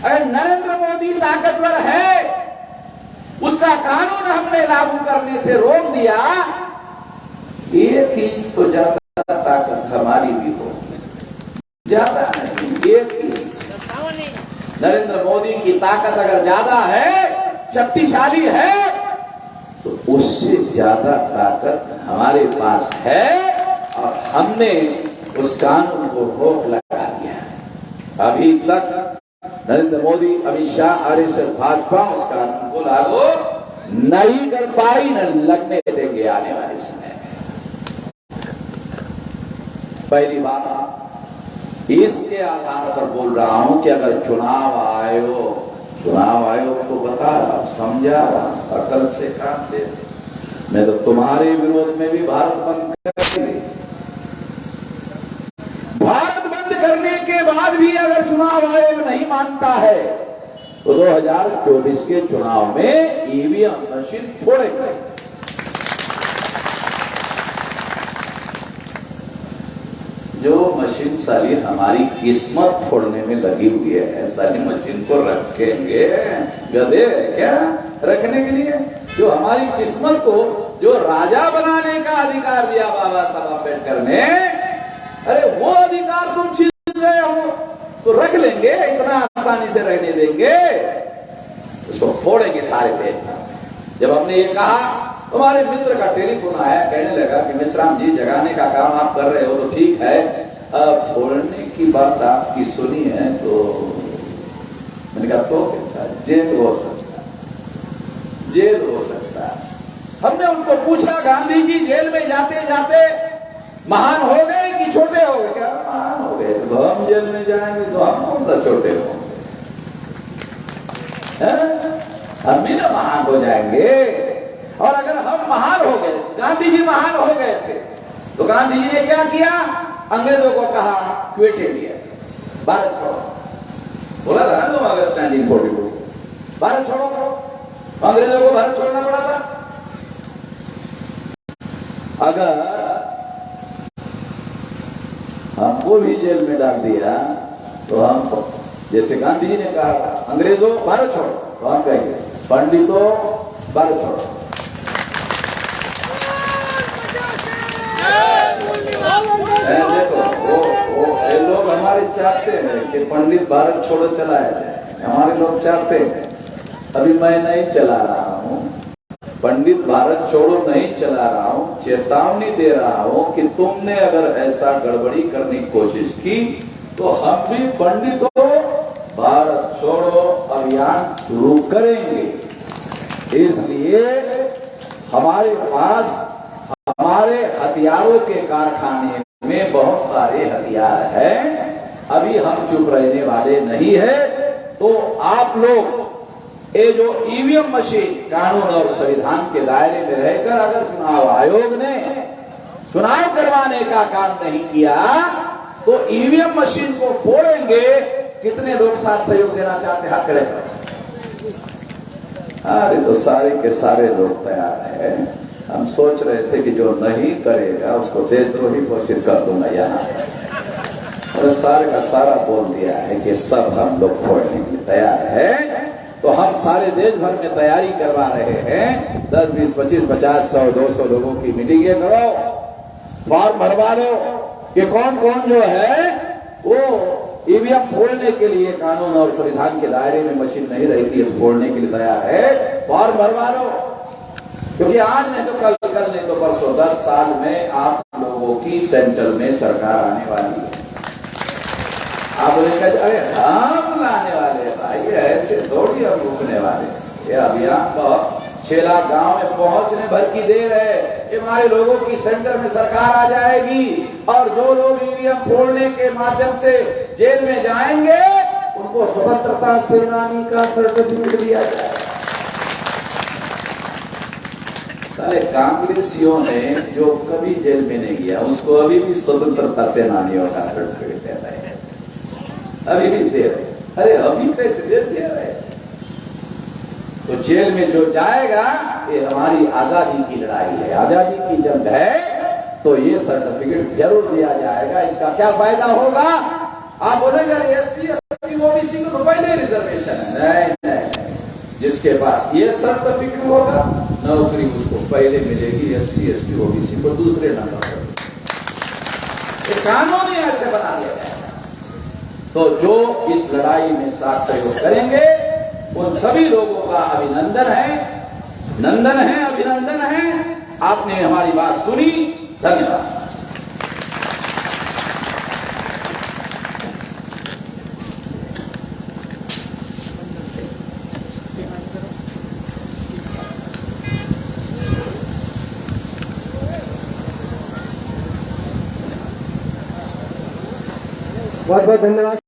अरे नरेंद्र मोदी ताकतवर है, उसका कानून हमने लागू करने से रोक दिया, 1 इंच तो ज्यादा ताकत हमारी भी होगी, ज्यादा नहीं, 1 इंच। नरेंद्र मोदी की ताकत अगर ज्यादा है, शक्तिशाली है, तो उससे ज्यादा ताकत हमारे पास है और हमने उस कानून को रोक लगा दिया है। अभी तक नरेंद्र मोदी, अमित शाह, आरएसएस, भाजपा उस कानून को लागू नहीं कर पाई, न लगने देंगे आने वाले समय में। पहली बात इसके आधार पर बोल रहा हूं कि अगर चुनाव आयोग चुनाव आयोग को बता रहा, समझा रहा, अकल से काम ले। मैं तो तुम्हारे विरोध में भी भारत बंद करेंगे। भारत बंद करने के बाद भी अगर चुनाव आयोग नहीं मानता है तो 2024 के चुनाव में ईवीएम मशीन फोड़ेंगे। जो मशीन साली हमारी किस्मत फोड़ने में लगी हुई है, साली मशीन को रखेंगे? गधे है क्या रखने के लिए? जो हमारी किस्मत को जो राजा बनाने का अधिकार दिया बाबा साहब अम्बेडकर ने, अरे वो अधिकार तुम छीन गए हो, तो रख लेंगे? इतना आसानी से रहने देंगे? उसको फोड़ेंगे सारे देश में। जब हमने ये कहा, हमारे मित्र का टेलीफोन आया, कहने लगा कि मेश्राम जी जगाने का काम आप कर रहे हो तो ठीक है, फोड़ने की बात आपकी सुनी है तो मैंने कहा तो क्या, जेल हो सकता है, जेल हो सकता है। हमने उसको पूछा, गांधी जी जेल में जाते जाते महान हो गए कि छोटे हो गए? क्या महान हो गए? तो हम जेल में जाएंगे तो हम कौन सा छोटे होंगे? हम भी ना महान हो जाएंगे। और अगर हम महान हो गए, गांधी जी महान हो गए थे, तो गांधी जी ने क्या किया? अंग्रेजों को कहा क्विट इंडिया, भारत छोड़ो। बोला था ना 9 अगस्त 1942, भारत छोड़ो करो। अंग्रेजों को भारत छोड़ना पड़ा था। अगर हमको भी जेल में डाल दिया तो हम, जैसे गांधी जी ने कहा अंग्रेजों भारत छोड़ो, तो हम कहेंगे पंडितों भारत छोड़ो। देखो वो लोग हमारे चाहते हैं कि पंडित भारत छोड़ो चलाया जाए, हमारे लोग चाहते हैं। अभी मैं नहीं चला रहा हूँ, पंडित भारत छोड़ो नहीं चला रहा हूँ, चेतावनी दे रहा हूँ कि तुमने अगर ऐसा गड़बड़ी करने की कोशिश की तो हम भी पंडितों भारत छोड़ो अभियान शुरू करेंगे। इसलिए हमारे पास हमारे हथियारों के कारखाने में बहुत सारे हथियार हैं, अभी हम चुप रहने वाले नहीं है। तो आप लोग ये जो ईवीएम मशीन कानून और संविधान के दायरे में रहकर अगर चुनाव आयोग ने चुनाव करवाने का काम नहीं किया तो ईवीएम मशीन को फोड़ेंगे। कितने लोग साथ सहयोग देना चाहते हैं? हाथ खड़े करो। अरे तो सारे के सारे लोग तैयार हैं। हम सोच रहे थे कि जो नहीं करेगा उसको देशद्रोही घोषित कर दूंगा यहाँ, और सारे का सारा बोल दिया है कि सब हम लोग फोड़ने के लिए तैयार है। तो हम सारे देश भर में तैयारी करवा रहे हैं। 10, 20, 25, 50, 100, 200 लोगों की मीटिंगें करो, फॉर्म भरवा लो कि कौन कौन जो है वो ईवीएम फोड़ने के लिए कानून और संविधान के दायरे में मशीन नहीं रहती है, फोड़ने के लिए तैयार है। फॉर्म भरवा लो, क्योंकि आज नहीं तो कल, कल नहीं तो परसों, 10 साल में आप लोगों की सेंटर में सरकार आने वाली है। आप बोलेंगे अरे हम लाने वाले भाई, ऐसे थोड़ी हम रुकने वाले। ये अभियान बहुत 6 लाख गांव में पहुंचने भर की देर है। ये हमारे लोगों की सेंटर में सरकार आ जाएगी और जो लोग ईवीएम फोड़ने के माध्यम से जेल में जाएंगे उनको स्वतंत्रता सेनानी का सर्टिफिकेट दिया जाएगा। सारे कांग्रेसियों ने जो कभी जेल में नहीं गया उसको अभी भी स्वतंत्रता सेनानियों का सर्टिफिकेट दे रहे हैं, अभी भी दे रहे। अरे अभी कैसे दे रहे? तो जेल में जो जाएगा ये हमारी आजादी की लड़ाई है, आजादी की जंग है, तो ये सर्टिफिकेट जरूर दिया जाएगा। इसका क्या फायदा होगा? आप बोलेंगे SC ST OBC को तो पहले रिजर्वेशन है। नहीं, जिसके पास ये सर्टिफिकेट होगा नौकरी उसको पहले मिलेगी, SC ST OBC को दूसरे नंबर पर। ये कानून ही ऐसे बना दिया जाएगा। तो जो इस लड़ाई में साथ सहयोग करेंगे उन सभी लोगों का अभिनंदन है, नंदन है, अभिनंदन है। आपने हमारी बात सुनी, धन्यवाद। बहुत बहुत धन्यवाद।